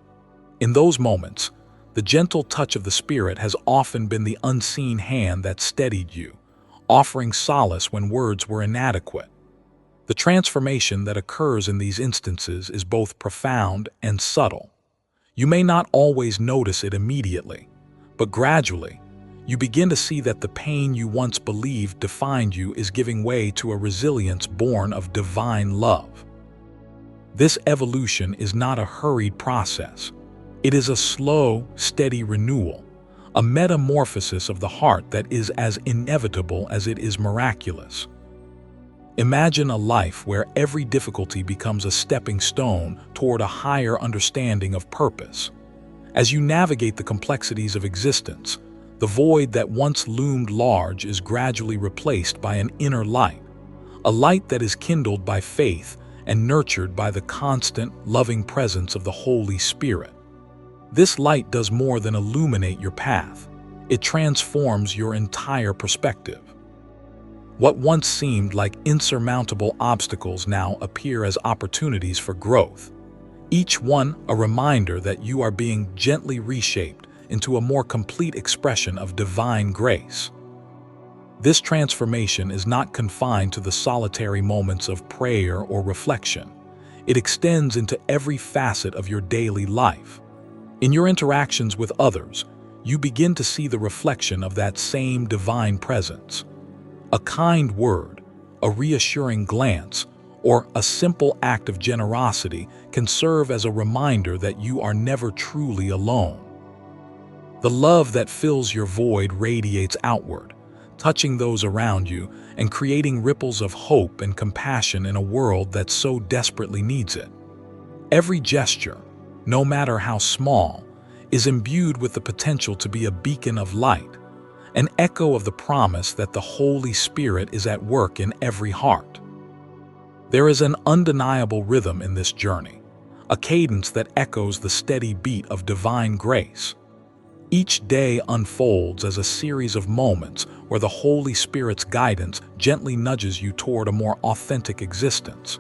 In those moments, the gentle touch of the Spirit has often been the unseen hand that steadied you, offering solace when words were inadequate. The transformation that occurs in these instances is both profound and subtle. You may not always notice it immediately, but gradually, you begin to see that the pain you once believed defined you is giving way to a resilience born of divine love. This evolution is not a hurried process. It is a slow, steady renewal, a metamorphosis of the heart that is as inevitable as it is miraculous. Imagine a life where every difficulty becomes a stepping stone toward a higher understanding of purpose. As you navigate the complexities of existence, the void that once loomed large is gradually replaced by an inner light, a light that is kindled by faith and nurtured by the constant, loving presence of the Holy Spirit. This light does more than illuminate your path. It transforms your entire perspective. What once seemed like insurmountable obstacles now appear as opportunities for growth, each one a reminder that you are being gently reshaped into a more complete expression of divine grace. This transformation is not confined to the solitary moments of prayer or reflection. It extends into every facet of your daily life. In your interactions with others, you begin to see the reflection of that same divine presence. A kind word, a reassuring glance, or a simple act of generosity can serve as a reminder that you are never truly alone. The love that fills your void radiates outward, touching those around you and creating ripples of hope and compassion in a world that so desperately needs it. Every gesture, no matter how small, is imbued with the potential to be a beacon of light, an echo of the promise that the Holy Spirit is at work in every heart. There is an undeniable rhythm in this journey, a cadence that echoes the steady beat of divine grace. Each day unfolds as a series of moments where the Holy Spirit's guidance gently nudges you toward a more authentic existence.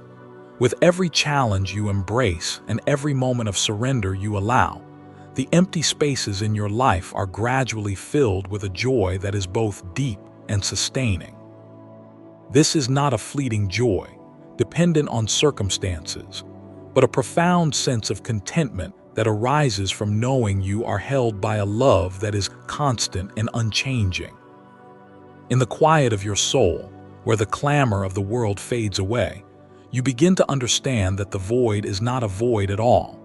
With every challenge you embrace and every moment of surrender you allow, the empty spaces in your life are gradually filled with a joy that is both deep and sustaining. This is not a fleeting joy, dependent on circumstances, but a profound sense of contentment that arises from knowing you are held by a love that is constant and unchanging. In the quiet of your soul, where the clamor of the world fades away, you begin to understand that the void is not a void at all.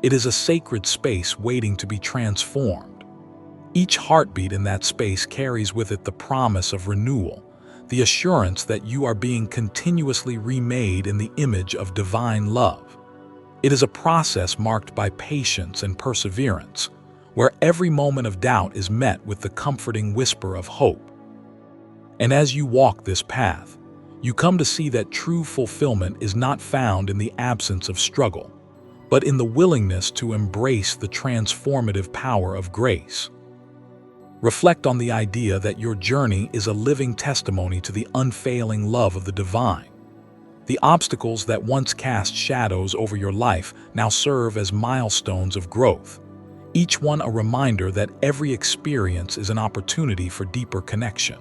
It is a sacred space waiting to be transformed. Each heartbeat in that space carries with it the promise of renewal, the assurance that you are being continuously remade in the image of divine love. It is a process marked by patience and perseverance, where every moment of doubt is met with the comforting whisper of hope. And as you walk this path, you come to see that true fulfillment is not found in the absence of struggle, but in the willingness to embrace the transformative power of grace. Reflect on the idea that your journey is a living testimony to the unfailing love of the divine. The obstacles that once cast shadows over your life now serve as milestones of growth, each one a reminder that every experience is an opportunity for deeper connection.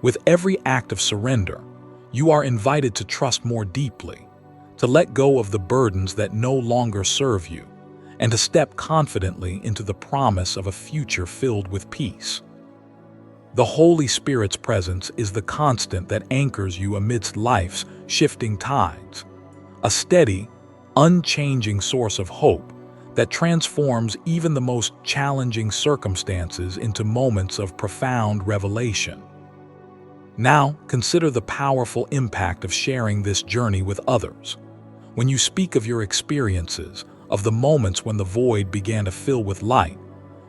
With every act of surrender, You are invited to trust more deeply, to let go of the burdens that no longer serve you, and to step confidently into the promise of a future filled with peace. The Holy Spirit's presence is the constant that anchors you amidst life's shifting tides, a steady, unchanging source of hope that transforms even the most challenging circumstances into moments of profound revelation. Now, consider the powerful impact of sharing this journey with others. When you speak of your experiences, of the moments when the void began to fill with light,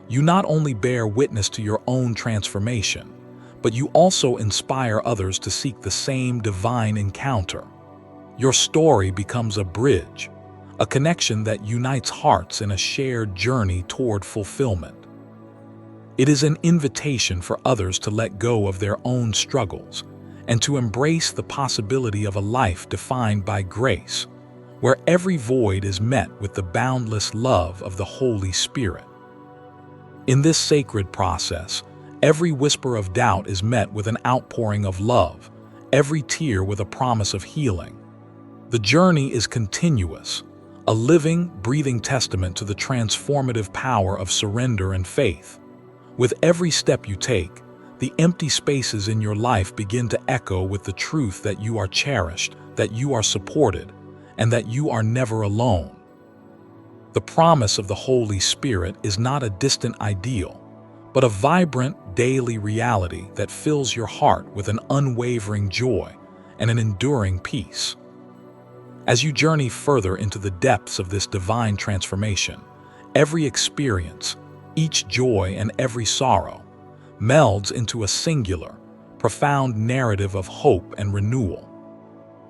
you not only bear witness to your own transformation, but you also inspire others to seek the same divine encounter. Your story becomes a bridge, a connection that unites hearts in a shared journey toward fulfillment. It is an invitation for others to let go of their own struggles and to embrace the possibility of a life defined by grace, where every void is met with the boundless love of the Holy Spirit. In this sacred process, every whisper of doubt is met with an outpouring of love, every tear with a promise of healing. The journey is continuous, a living, breathing testament to the transformative power of surrender and faith. With every step you take, the empty spaces in your life begin to echo with the truth that you are cherished, that you are supported, and that you are never alone. The promise of the Holy Spirit is not a distant ideal, but a vibrant, daily reality that fills your heart with an unwavering joy and an enduring peace. As you journey further into the depths of this divine transformation, every experience, each joy and every sorrow, melds into a singular, profound narrative of hope and renewal.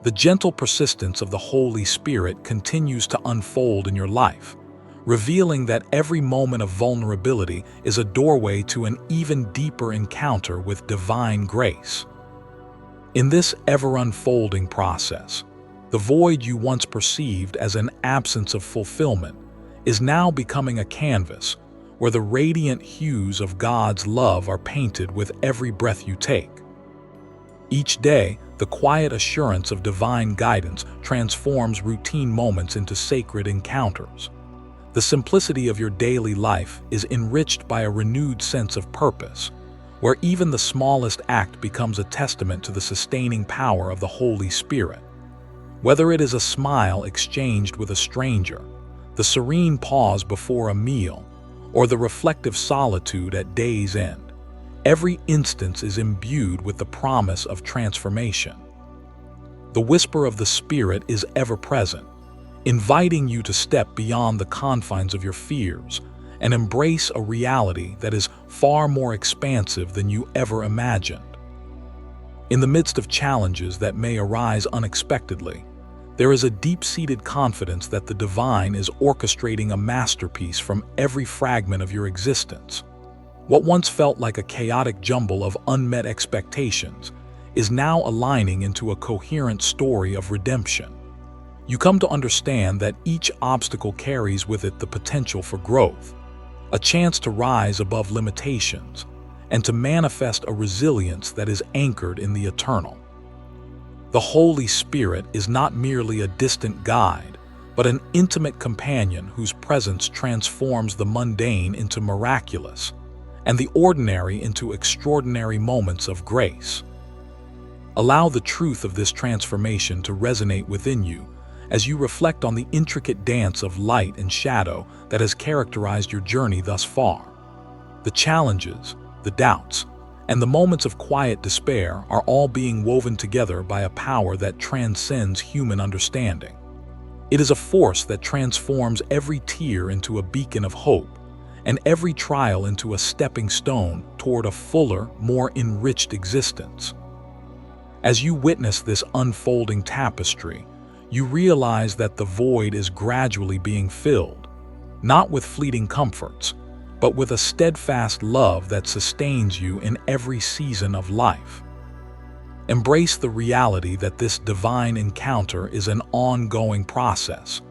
The gentle persistence of the Holy Spirit continues to unfold in your life, revealing that every moment of vulnerability is a doorway to an even deeper encounter with divine grace. In this ever-unfolding process, the void you once perceived as an absence of fulfillment is now becoming a canvas where the radiant hues of God's love are painted with every breath you take. Each day, the quiet assurance of divine guidance transforms routine moments into sacred encounters. The simplicity of your daily life is enriched by a renewed sense of purpose, where even the smallest act becomes a testament to the sustaining power of the Holy Spirit. Whether it is a smile exchanged with a stranger, the serene pause before a meal, or the reflective solitude at day's end, every instance is imbued with the promise of transformation. The whisper of the Spirit is ever present, inviting you to step beyond the confines of your fears and embrace a reality that is far more expansive than you ever imagined. In the midst of challenges that may arise unexpectedly, there is a deep-seated confidence that the divine is orchestrating a masterpiece from every fragment of your existence. What once felt like a chaotic jumble of unmet expectations is now aligning into a coherent story of redemption. You come to understand that each obstacle carries with it the potential for growth, a chance to rise above limitations, and to manifest a resilience that is anchored in the eternal. The Holy Spirit is not merely a distant guide, but an intimate companion whose presence transforms the mundane into miraculous, and the ordinary into extraordinary moments of grace. Allow the truth of this transformation to resonate within you as you reflect on the intricate dance of light and shadow that has characterized your journey thus far. The challenges, the doubts, and the moments of quiet despair are all being woven together by a power that transcends human understanding. It is a force that transforms every tear into a beacon of hope, and every trial into a stepping stone toward a fuller, more enriched existence. As you witness this unfolding tapestry, you realize that the void is gradually being filled, not with fleeting comforts, but with a steadfast love that sustains you in every season of life. Embrace the reality that this divine encounter is an ongoing process,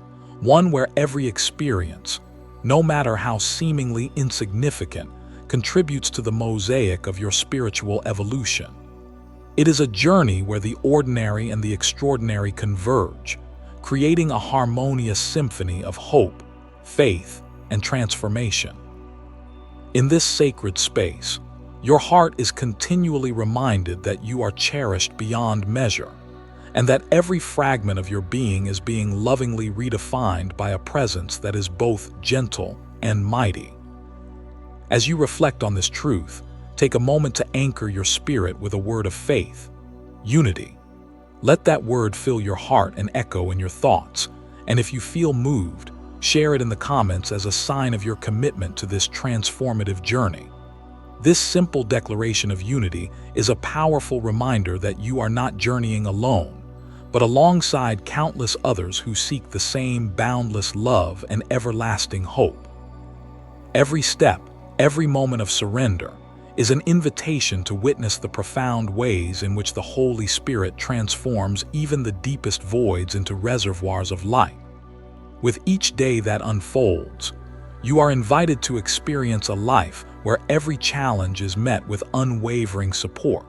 one where every experience, no matter how seemingly insignificant, contributes to the mosaic of your spiritual evolution. It is a journey where the ordinary and the extraordinary converge, creating a harmonious symphony of hope, faith, and transformation. In this sacred space, your heart is continually reminded that you are cherished beyond measure, and that every fragment of your being is being lovingly redefined by a presence that is both gentle and mighty. As you reflect on this truth, take a moment to anchor your spirit with a word of faith, unity. Let that word fill your heart and echo in your thoughts, and if you feel moved, share it in the comments as a sign of your commitment to this transformative journey. This simple declaration of unity is a powerful reminder that you are not journeying alone, but alongside countless others who seek the same boundless love and everlasting hope. Every step, every moment of surrender, is an invitation to witness the profound ways in which the Holy Spirit transforms even the deepest voids into reservoirs of light. With each day that unfolds, you are invited to experience a life where every challenge is met with unwavering support,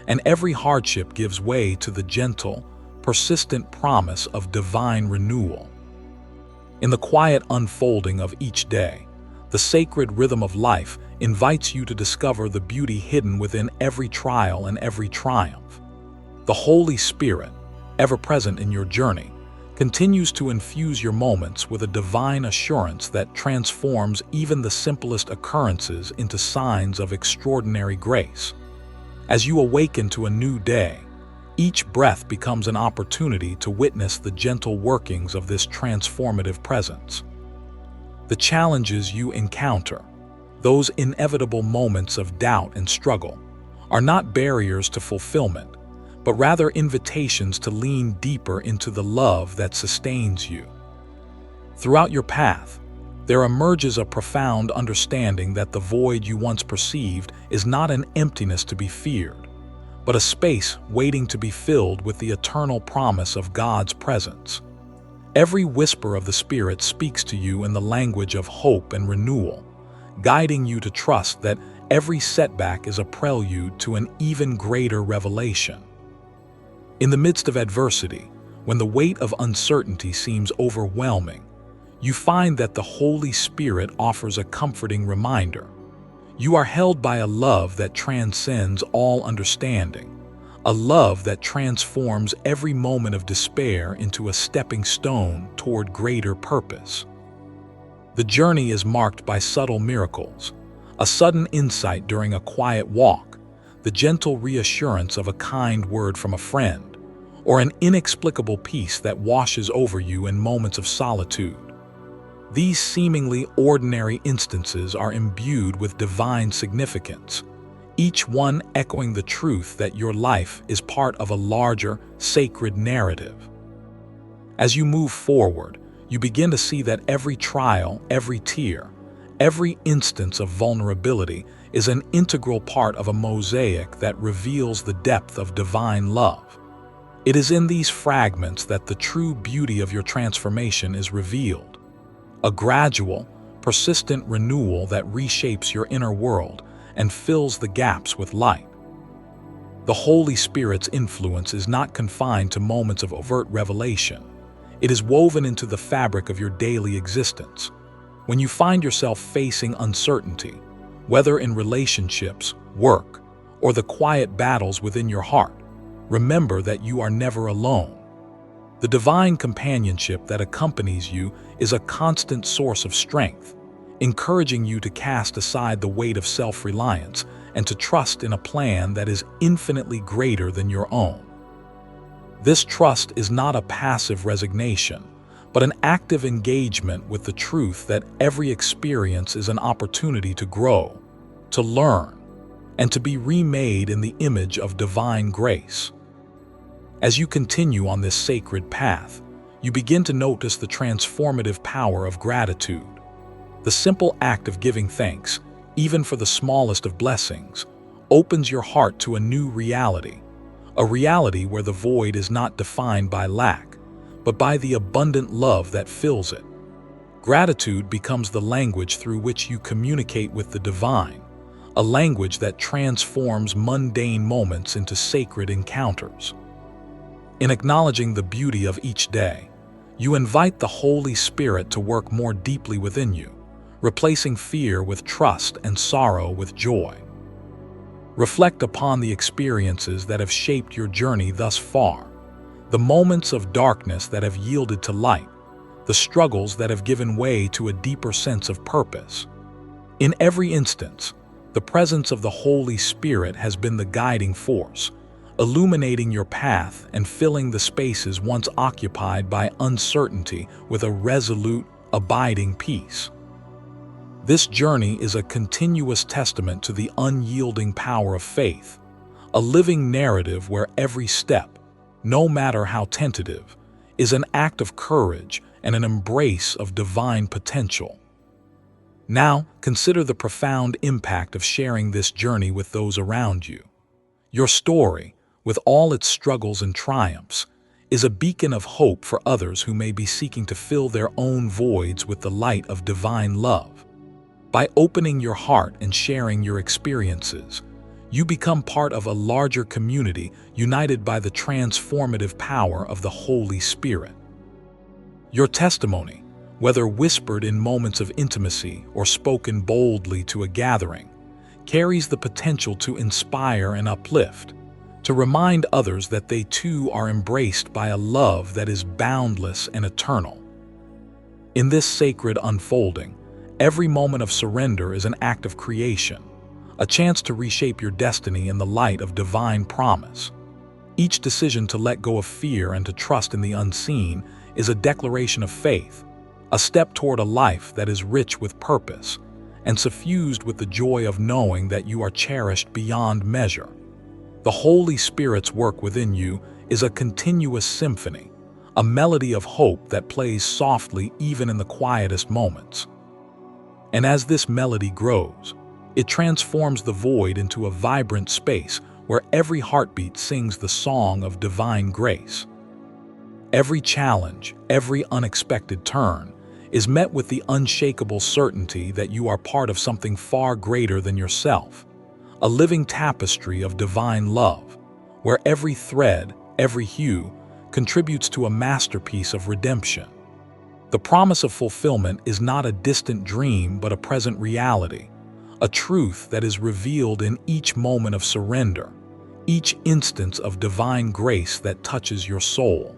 and every hardship gives way to the gentle, persistent promise of divine renewal. In the quiet unfolding of each day, the sacred rhythm of life invites you to discover the beauty hidden within every trial and every triumph. The Holy Spirit, ever present in your journey, continues to infuse your moments with a divine assurance that transforms even the simplest occurrences into signs of extraordinary grace. As you awaken to a new day, each breath becomes an opportunity to witness the gentle workings of this transformative presence. The challenges you encounter, those inevitable moments of doubt and struggle, are not barriers to fulfillment, but rather invitations to lean deeper into the love that sustains you. Throughout your path, there emerges a profound understanding that the void you once perceived is not an emptiness to be feared, but a space waiting to be filled with the eternal promise of God's presence. Every whisper of the Spirit speaks to you in the language of hope and renewal, guiding you to trust that every setback is a prelude to an even greater revelation. In the midst of adversity, when the weight of uncertainty seems overwhelming, you find that the Holy Spirit offers a comforting reminder. You are held by a love that transcends all understanding, a love that transforms every moment of despair into a stepping stone toward greater purpose. The journey is marked by subtle miracles, a sudden insight during a quiet walk, the gentle reassurance of a kind word from a friend, or an inexplicable peace that washes over you in moments of solitude. These seemingly ordinary instances are imbued with divine significance, each one echoing the truth that your life is part of a larger, sacred narrative. As you move forward, you begin to see that every trial, every tear, every instance of vulnerability is an integral part of a mosaic that reveals the depth of divine love. It is in these fragments that the true beauty of your transformation is revealed, a gradual, persistent renewal that reshapes your inner world and fills the gaps with light. The Holy Spirit's influence is not confined to moments of overt revelation. It is woven into the fabric of your daily existence. When you find yourself facing uncertainty, whether in relationships, work, or the quiet battles within your heart, remember that you are never alone. The divine companionship that accompanies you is a constant source of strength, encouraging you to cast aside the weight of self-reliance and to trust in a plan that is infinitely greater than your own. This trust is not a passive resignation, but an active engagement with the truth that every experience is an opportunity to grow, to learn, and to be remade in the image of divine grace. As you continue on this sacred path, you begin to notice the transformative power of gratitude. The simple act of giving thanks, even for the smallest of blessings, opens your heart to a new reality, a reality where the void is not defined by lack, but by the abundant love that fills it. Gratitude becomes the language through which you communicate with the divine, a language that transforms mundane moments into sacred encounters. In acknowledging the beauty of each day, you invite the Holy Spirit to work more deeply within you, replacing fear with trust and sorrow with joy. Reflect upon the experiences that have shaped your journey thus far, the moments of darkness that have yielded to light, the struggles that have given way to a deeper sense of purpose. In every instance, the presence of the Holy Spirit has been the guiding force, illuminating your path and filling the spaces once occupied by uncertainty with a resolute, abiding peace. This journey is a continuous testament to the unyielding power of faith, a living narrative where every step, no matter how tentative, is an act of courage and an embrace of divine potential. Now, consider the profound impact of sharing this journey with those around you. Your story, with all its struggles and triumphs, is a beacon of hope for others who may be seeking to fill their own voids with the light of divine love. By opening your heart and sharing your experiences, you become part of a larger community united by the transformative power of the Holy Spirit. Your testimony, whether whispered in moments of intimacy or spoken boldly to a gathering, carries the potential to inspire and uplift, to remind others that they too are embraced by a love that is boundless and eternal. In this sacred unfolding, every moment of surrender is an act of creation, a chance to reshape your destiny in the light of divine promise. Each decision to let go of fear and to trust in the unseen is a declaration of faith, a step toward a life that is rich with purpose and suffused with the joy of knowing that you are cherished beyond measure. The Holy Spirit's work within you is a continuous symphony, a melody of hope that plays softly even in the quietest moments. And as this melody grows, it transforms the void into a vibrant space where every heartbeat sings the song of divine grace. Every challenge, every unexpected turn, is met with the unshakable certainty that you are part of something far greater than yourself, a living tapestry of divine love, where every thread, every hue, contributes to a masterpiece of redemption. The promise of fulfillment is not a distant dream but a present reality, a truth that is revealed in each moment of surrender, each instance of divine grace that touches your soul.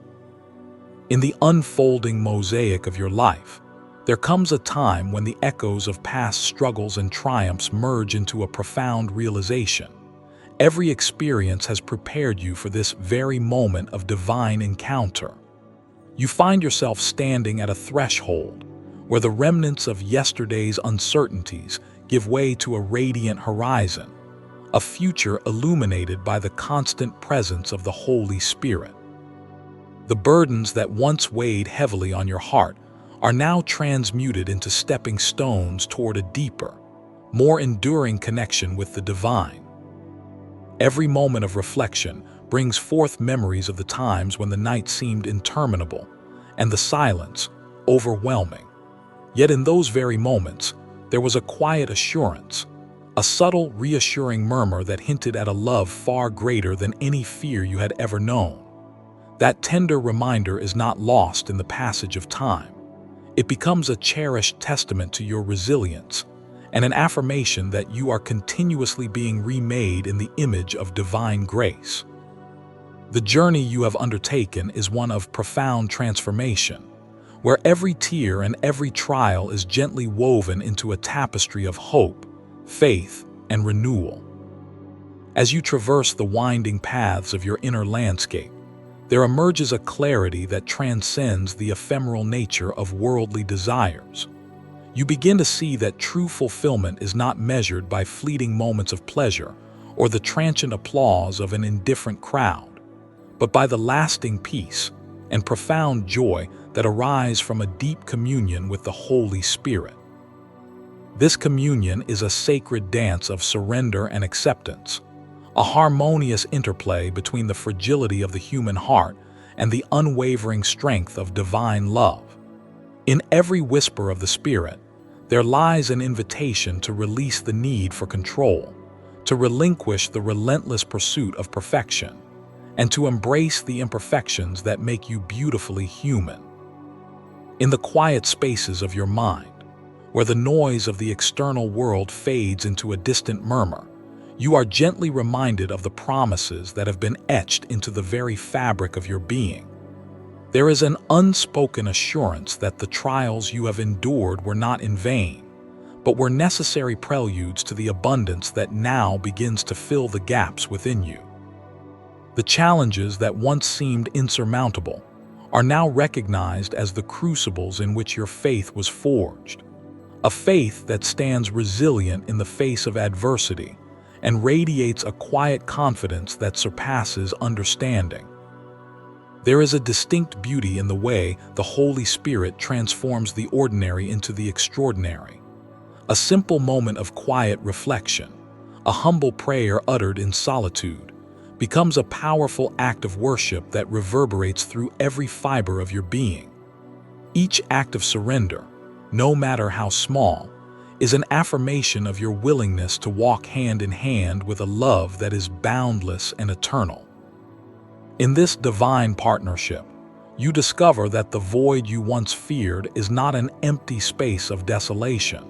In the unfolding mosaic of your life, there comes a time when the echoes of past struggles and triumphs merge into a profound realization. Every experience has prepared you for this very moment of divine encounter. You find yourself standing at a threshold where the remnants of yesterday's uncertainties give way to a radiant horizon, a future illuminated by the constant presence of the Holy Spirit. The burdens that once weighed heavily on your heart are now transmuted into stepping stones toward a deeper, more enduring connection with the divine. Every moment of reflection brings forth memories of the times when the night seemed interminable and the silence overwhelming. Yet in those very moments, there was a quiet assurance, a subtle, reassuring murmur that hinted at a love far greater than any fear you had ever known. That tender reminder is not lost in the passage of time. It becomes a cherished testament to your resilience and an affirmation that you are continuously being remade in the image of divine grace. The journey you have undertaken is one of profound transformation, where every tear and every trial is gently woven into a tapestry of hope, faith, and renewal. As you traverse the winding paths of your inner landscape, there emerges a clarity that transcends the ephemeral nature of worldly desires. You begin to see that true fulfillment is not measured by fleeting moments of pleasure or the transient applause of an indifferent crowd, but by the lasting peace and profound joy that arise from a deep communion with the Holy Spirit. This communion is a sacred dance of surrender and acceptance, a harmonious interplay between the fragility of the human heart and the unwavering strength of divine love. In every whisper of the Spirit, There lies an invitation to release the need for control, to relinquish the relentless pursuit of perfection, and to embrace the imperfections that make you beautifully human. In the quiet spaces of your mind, where the noise of the external world fades into a distant murmur, you are gently reminded of the promises that have been etched into the very fabric of your being. There is an unspoken assurance that the trials you have endured were not in vain, but were necessary preludes to the abundance that now begins to fill the gaps within you. The challenges that once seemed insurmountable are now recognized as the crucibles in which your faith was forged, a faith that stands resilient in the face of adversity and radiates a quiet confidence that surpasses understanding. There is a distinct beauty in the way the Holy Spirit transforms the ordinary into the extraordinary. A simple moment of quiet reflection, a humble prayer uttered in solitude, becomes a powerful act of worship that reverberates through every fiber of your being. Each act of surrender, no matter how small, is an affirmation of your willingness to walk hand in hand with a love that is boundless and eternal. In this divine partnership, you discover that the void you once feared is not an empty space of desolation,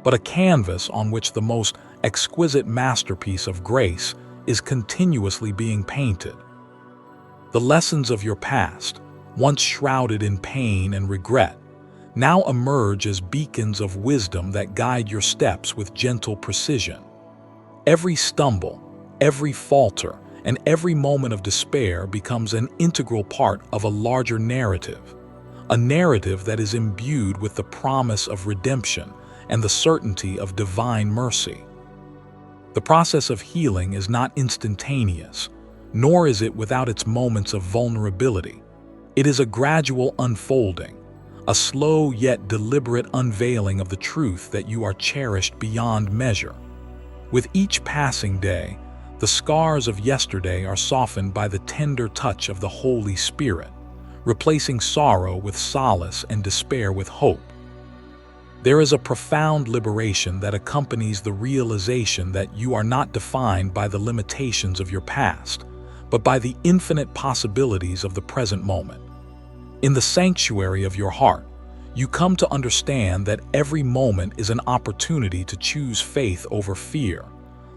but a canvas on which the most exquisite masterpiece of grace is continuously being painted. The lessons of your past, once shrouded in pain and regret, now emerge as beacons of wisdom that guide your steps with gentle precision. Every stumble, every falter, and every moment of despair becomes an integral part of a larger narrative, a narrative that is imbued with the promise of redemption and the certainty of divine mercy. The process of healing is not instantaneous, nor is it without its moments of vulnerability. It is a gradual unfolding, a slow yet deliberate unveiling of the truth that you are cherished beyond measure. With each passing day, the scars of yesterday are softened by the tender touch of the Holy Spirit, replacing sorrow with solace and despair with hope. There is a profound liberation that accompanies the realization that you are not defined by the limitations of your past, but by the infinite possibilities of the present moment. In the sanctuary of your heart, you come to understand that every moment is an opportunity to choose faith over fear,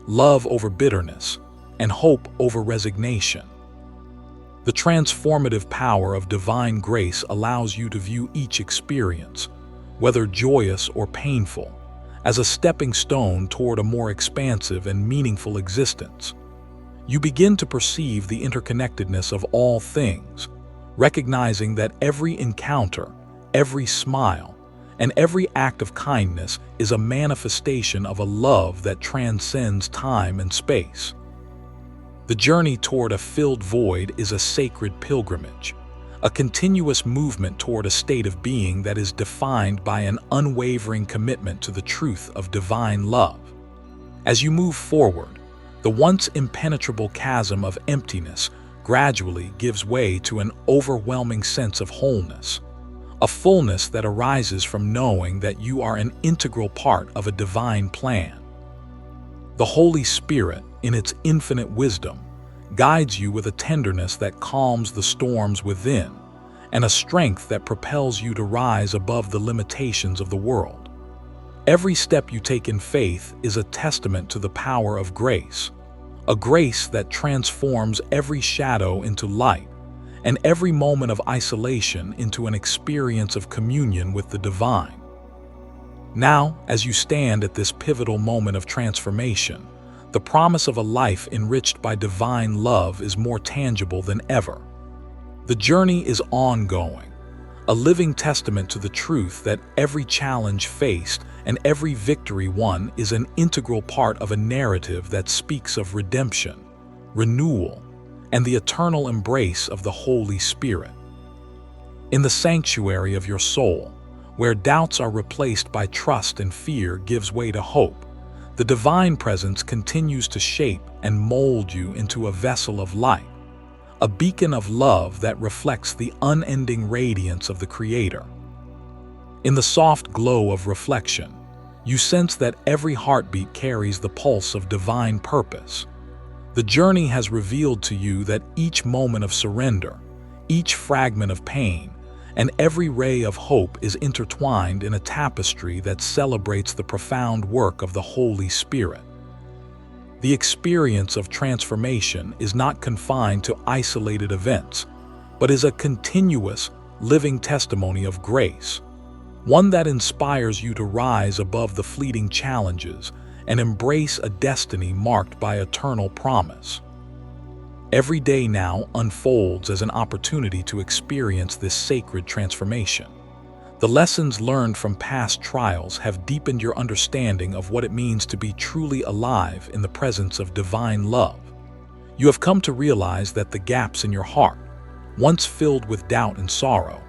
love over bitterness, and hope over resignation. The transformative power of divine grace allows you to view each experience, whether joyous or painful, as a stepping stone toward a more expansive and meaningful existence. You begin to perceive the interconnectedness of all things, recognizing that every encounter, every smile, and every act of kindness is a manifestation of a love that transcends time and space. The journey toward a filled void is a sacred pilgrimage, a continuous movement toward a state of being that is defined by an unwavering commitment to the truth of divine love. As you move forward, the once impenetrable chasm of emptiness gradually gives way to an overwhelming sense of wholeness, a fullness that arises from knowing that you are an integral part of a divine plan. The Holy Spirit, in its infinite wisdom, guides you with a tenderness that calms the storms within, and a strength that propels you to rise above the limitations of the world. Every step you take in faith is a testament to the power of grace, a grace that transforms every shadow into light, and every moment of isolation into an experience of communion with the divine. Now, as you stand at this pivotal moment of transformation, the promise of a life enriched by divine love is more tangible than ever. The journey is ongoing, a living testament to the truth that every challenge faced and every victory won is an integral part of a narrative that speaks of redemption, renewal, and the eternal embrace of the Holy Spirit. In the sanctuary of your soul, where doubts are replaced by trust and fear gives way to hope, the divine presence continues to shape and mold you into a vessel of light, a beacon of love that reflects the unending radiance of the Creator. In the soft glow of reflection, you sense that every heartbeat carries the pulse of divine purpose. The journey has revealed to you that each moment of surrender, each fragment of pain, and every ray of hope is intertwined in a tapestry that celebrates the profound work of the Holy Spirit. The experience of transformation is not confined to isolated events, but is a continuous, living testimony of grace, one that inspires you to rise above the fleeting challenges and embrace a destiny marked by eternal promise. Every day now unfolds as an opportunity to experience this sacred transformation. The lessons learned from past trials have deepened your understanding of what it means to be truly alive in the presence of divine love. You have come to realize that the gaps in your heart, once filled with doubt and sorrow,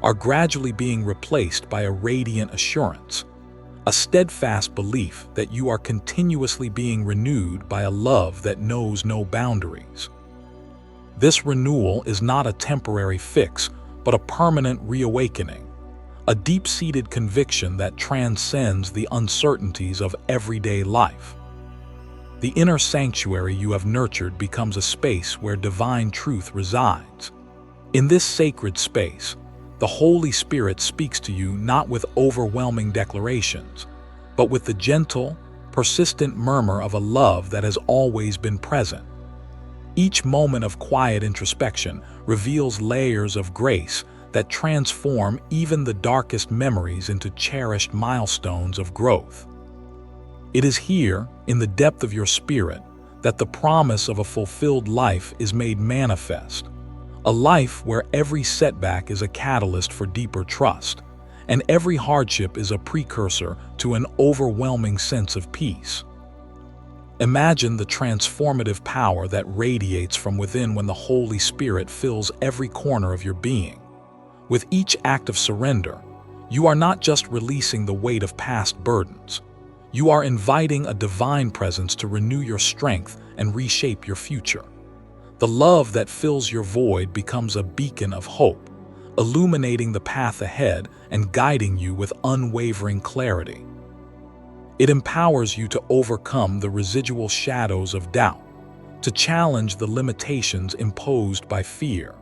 are gradually being replaced by a radiant assurance, a steadfast belief that you are continuously being renewed by a love that knows no boundaries. This renewal is not a temporary fix, but a permanent reawakening, a deep-seated conviction that transcends the uncertainties of everyday life. The inner sanctuary you have nurtured becomes a space where divine truth resides. In this sacred space, the Holy Spirit speaks to you not with overwhelming declarations, but with the gentle, persistent murmur of a love that has always been present. Each moment of quiet introspection reveals layers of grace that transform even the darkest memories into cherished milestones of growth. It is here, in the depth of your spirit, that the promise of a fulfilled life is made manifest. A life where every setback is a catalyst for deeper trust, and every hardship is a precursor to an overwhelming sense of peace. Imagine the transformative power that radiates from within when the Holy Spirit fills every corner of your being. With each act of surrender, you are not just releasing the weight of past burdens. You are inviting a divine presence to renew your strength and reshape your future. The love that fills your void becomes a beacon of hope, illuminating the path ahead and guiding you with unwavering clarity. It empowers you to overcome the residual shadows of doubt, to challenge the limitations imposed by fear,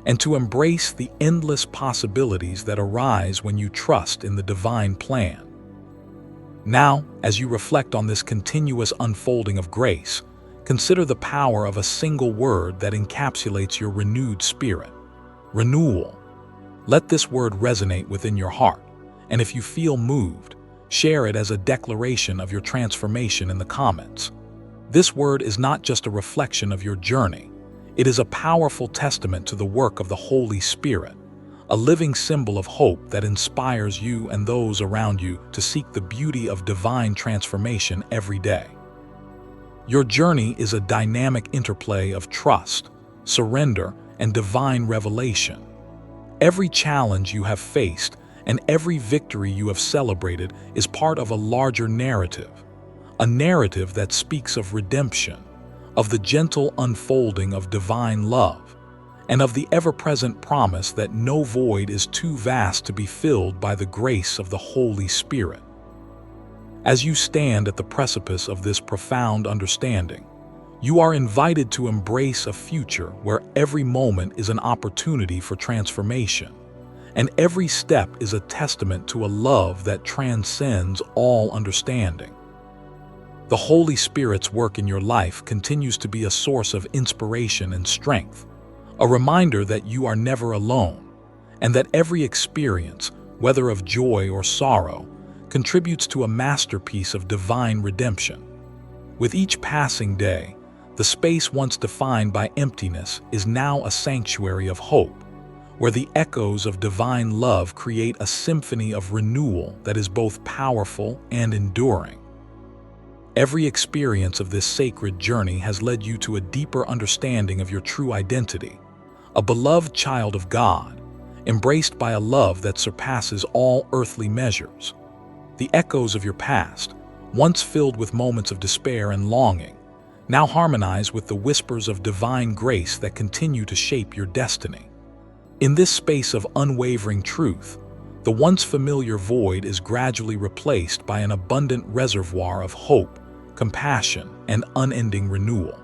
and to embrace the endless possibilities that arise when you trust in the divine plan. Now, as you reflect on this continuous unfolding of grace, consider the power of a single word that encapsulates your renewed spirit: renewal. Let this word resonate within your heart, and if you feel moved, share it as a declaration of your transformation in the comments. This word is not just a reflection of your journey. It is a powerful testament to the work of the Holy Spirit, a living symbol of hope that inspires you and those around you to seek the beauty of divine transformation every day. Your journey is a dynamic interplay of trust, surrender, and divine revelation. Every challenge you have faced and every victory you have celebrated is part of a larger narrative, a narrative that speaks of redemption, of the gentle unfolding of divine love, and of the ever-present promise that no void is too vast to be filled by the grace of the Holy Spirit. As you stand at the precipice of this profound understanding, you are invited to embrace a future where every moment is an opportunity for transformation, and every step is a testament to a love that transcends all understanding. The Holy Spirit's work in your life continues to be a source of inspiration and strength, a reminder that you are never alone, and that every experience, whether of joy or sorrow, contributes to a masterpiece of divine redemption. With each passing day, the space once defined by emptiness is now a sanctuary of hope, where the echoes of divine love create a symphony of renewal that is both powerful and enduring. Every experience of this sacred journey has led you to a deeper understanding of your true identity, a beloved child of God, embraced by a love that surpasses all earthly measures. The echoes of your past, once filled with moments of despair and longing, now harmonize with the whispers of divine grace that continue to shape your destiny. In this space of unwavering truth, the once familiar void is gradually replaced by an abundant reservoir of hope, compassion, and unending renewal.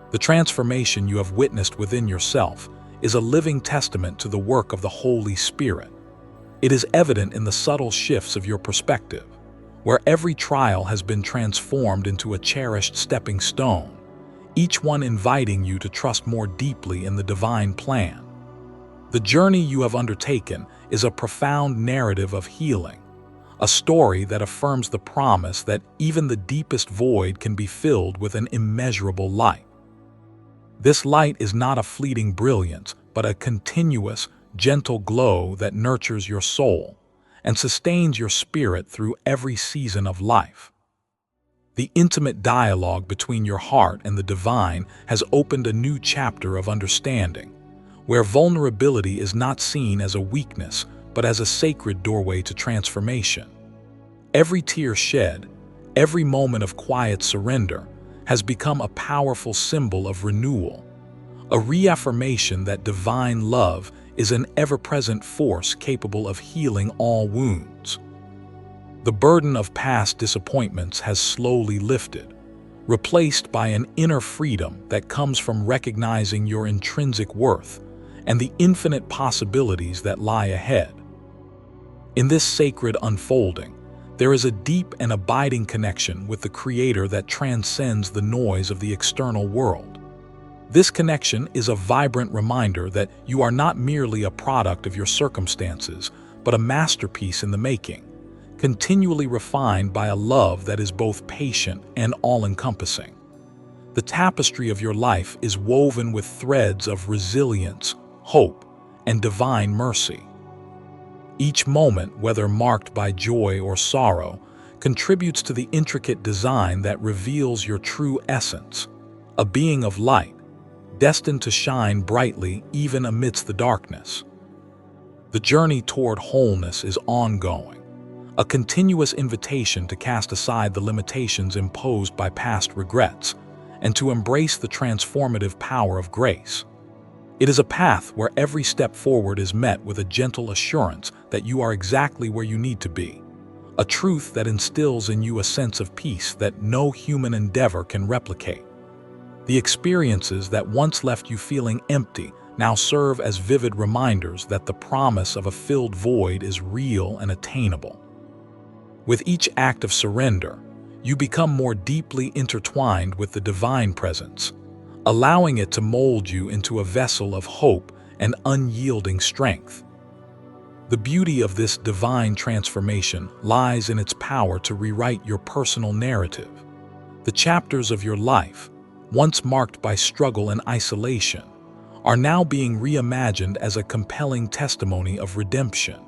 The transformation you have witnessed within yourself is a living testament to the work of the Holy Spirit. It is evident in the subtle shifts of your perspective, where every trial has been transformed into a cherished stepping stone, each one inviting you to trust more deeply in the divine plan. The journey you have undertaken is a profound narrative of healing, a story that affirms the promise that even the deepest void can be filled with an immeasurable light. This light is not a fleeting brilliance, but a continuous, gentle glow that nurtures your soul and sustains your spirit through every season of life. The intimate dialogue between your heart and the divine has opened a new chapter of understanding, where vulnerability is not seen as a weakness, but as a sacred doorway to transformation. Every tear shed, every moment of quiet surrender, has become a powerful symbol of renewal, a reaffirmation that divine love is an ever-present force capable of healing all wounds. The burden of past disappointments has slowly lifted, replaced by an inner freedom that comes from recognizing your intrinsic worth and the infinite possibilities that lie ahead. In this sacred unfolding, there is a deep and abiding connection with the Creator that transcends the noise of the external world. This connection is a vibrant reminder that you are not merely a product of your circumstances, but a masterpiece in the making, continually refined by a love that is both patient and all-encompassing. The tapestry of your life is woven with threads of resilience, hope, and divine mercy. Each moment, whether marked by joy or sorrow, contributes to the intricate design that reveals your true essence, a being of light, destined to shine brightly even amidst the darkness. The journey toward wholeness is ongoing, a continuous invitation to cast aside the limitations imposed by past regrets and to embrace the transformative power of grace. It is a path where every step forward is met with a gentle assurance that you are exactly where you need to be, a truth that instills in you a sense of peace that no human endeavor can replicate. The experiences that once left you feeling empty now serve as vivid reminders that the promise of a filled void is real and attainable. With each act of surrender, you become more deeply intertwined with the divine presence, allowing it to mold you into a vessel of hope and unyielding strength. The beauty of this divine transformation lies in its power to rewrite your personal narrative. The chapters of your life, once marked by struggle and isolation, are now being reimagined as a compelling testimony of redemption.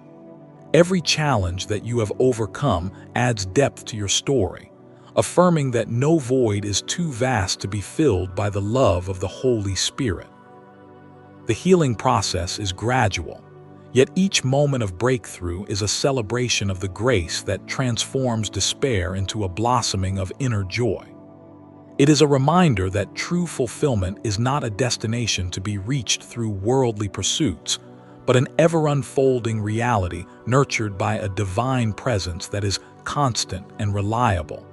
Every challenge that you have overcome adds depth to your story, affirming that no void is too vast to be filled by the love of the Holy Spirit. The healing process is gradual, yet each moment of breakthrough is a celebration of the grace that transforms despair into a blossoming of inner joy. It is a reminder that true fulfillment is not a destination to be reached through worldly pursuits, but an ever-unfolding reality nurtured by a divine presence that is constant and reliable.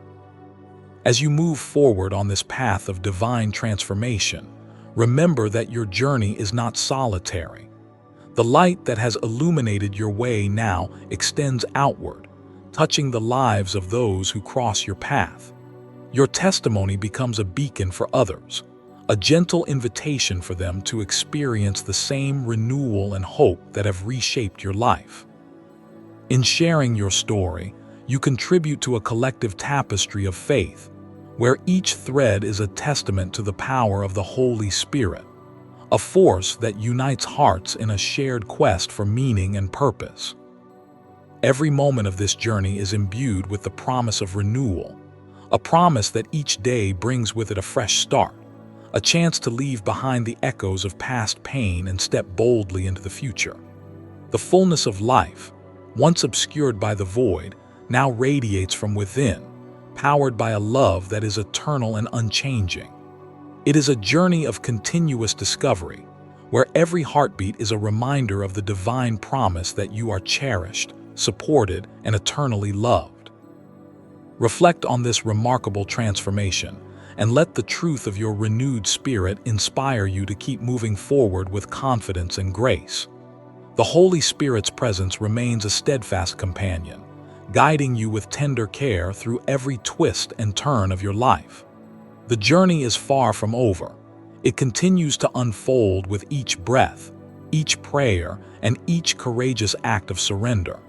As you move forward on this path of divine transformation, remember that your journey is not solitary. The light that has illuminated your way now extends outward, touching the lives of those who cross your path. Your testimony becomes a beacon for others, a gentle invitation for them to experience the same renewal and hope that have reshaped your life. In sharing your story, you contribute to a collective tapestry of faith, where each thread is a testament to the power of the Holy Spirit, a force that unites hearts in a shared quest for meaning and purpose. Every moment of this journey is imbued with the promise of renewal, a promise that each day brings with it a fresh start, a chance to leave behind the echoes of past pain and step boldly into the future. The fullness of life, once obscured by the void, now radiates from within, powered by a love that is eternal and unchanging. It is a journey of continuous discovery, where every heartbeat is a reminder of the divine promise that you are cherished, supported, and eternally loved. Reflect on this remarkable transformation, and let the truth of your renewed spirit inspire you to keep moving forward with confidence and grace. The Holy Spirit's presence remains a steadfast companion, guiding you with tender care through every twist and turn of your life. The journey is far from over. It continues to unfold with each breath, each prayer, and each courageous act of surrender.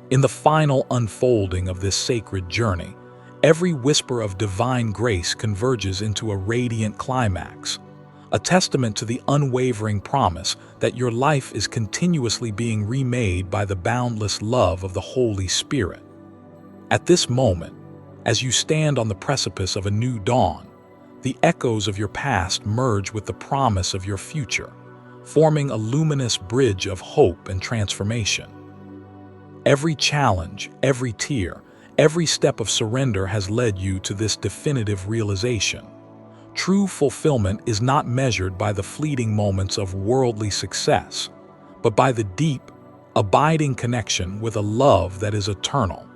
In the final unfolding of this sacred journey, every whisper of divine grace converges into a radiant climax, a testament to the unwavering promise that your life is continuously being remade by the boundless love of the Holy Spirit. At this moment, as you stand on the precipice of a new dawn, the echoes of your past merge with the promise of your future, forming a luminous bridge of hope and transformation. Every challenge, every tear, every step of surrender has led you to this definitive realization. True fulfillment is not measured by the fleeting moments of worldly success, but by the deep, abiding connection with a love that is eternal.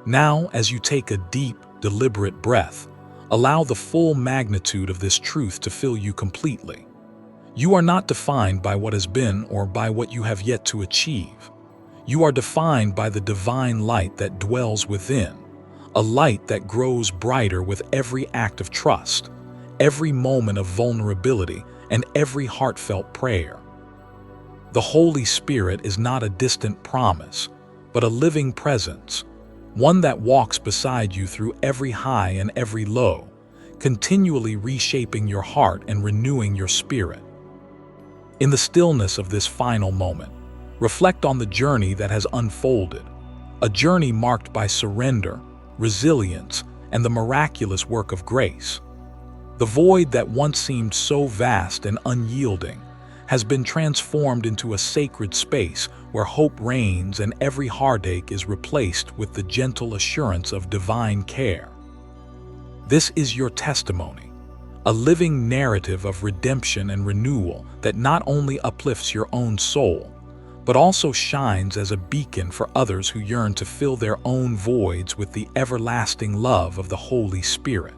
Now, as you take a deep, deliberate breath, allow the full magnitude of this truth to fill you completely. You are not defined by what has been or by what you have yet to achieve. You are defined by the divine light that dwells within, a light that grows brighter with every act of trust, every moment of vulnerability, and every heartfelt prayer. The Holy Spirit is not a distant promise, but a living presence, one that walks beside you through every high and every low, continually reshaping your heart and renewing your spirit. In the stillness of this final moment, reflect on the journey that has unfolded, a journey marked by surrender, resilience, and the miraculous work of grace. The void that once seemed so vast and unyielding has been transformed into a sacred space where hope reigns and every heartache is replaced with the gentle assurance of divine care. This is your testimony, a living narrative of redemption and renewal that not only uplifts your own soul, but also shines as a beacon for others who yearn to fill their own voids with the everlasting love of the Holy Spirit.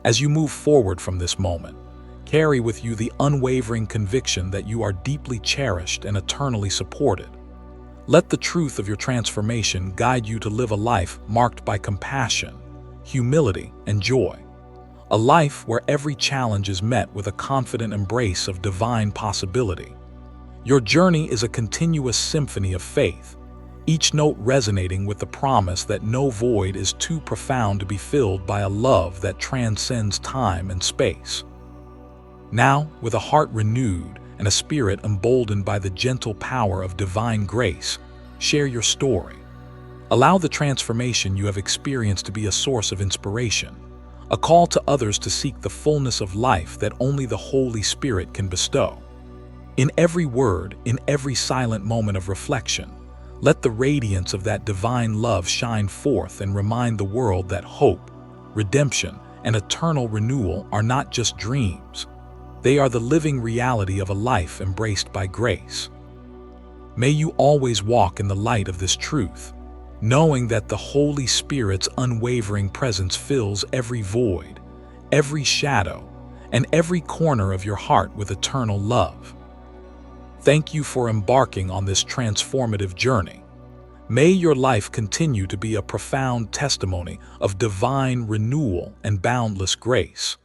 As you move forward from this moment, carry with you the unwavering conviction that you are deeply cherished and eternally supported. Let the truth of your transformation guide you to live a life marked by compassion, humility, and joy. A life where every challenge is met with a confident embrace of divine possibility. Your journey is a continuous symphony of faith, each note resonating with the promise that no void is too profound to be filled by a love that transcends time and space. Now, with a heart renewed and a spirit emboldened by the gentle power of divine grace, share your story. Allow the transformation you have experienced to be a source of inspiration, a call to others to seek the fullness of life that only the Holy Spirit can bestow. In every word, in every silent moment of reflection, let the radiance of that divine love shine forth and remind the world that hope, redemption, and eternal renewal are not just dreams. They are the living reality of a life embraced by grace. May you always walk in the light of this truth, knowing that the Holy Spirit's unwavering presence fills every void, every shadow, and every corner of your heart with eternal love. Thank you for embarking on this transformative journey. May your life continue to be a profound testimony of divine renewal and boundless grace.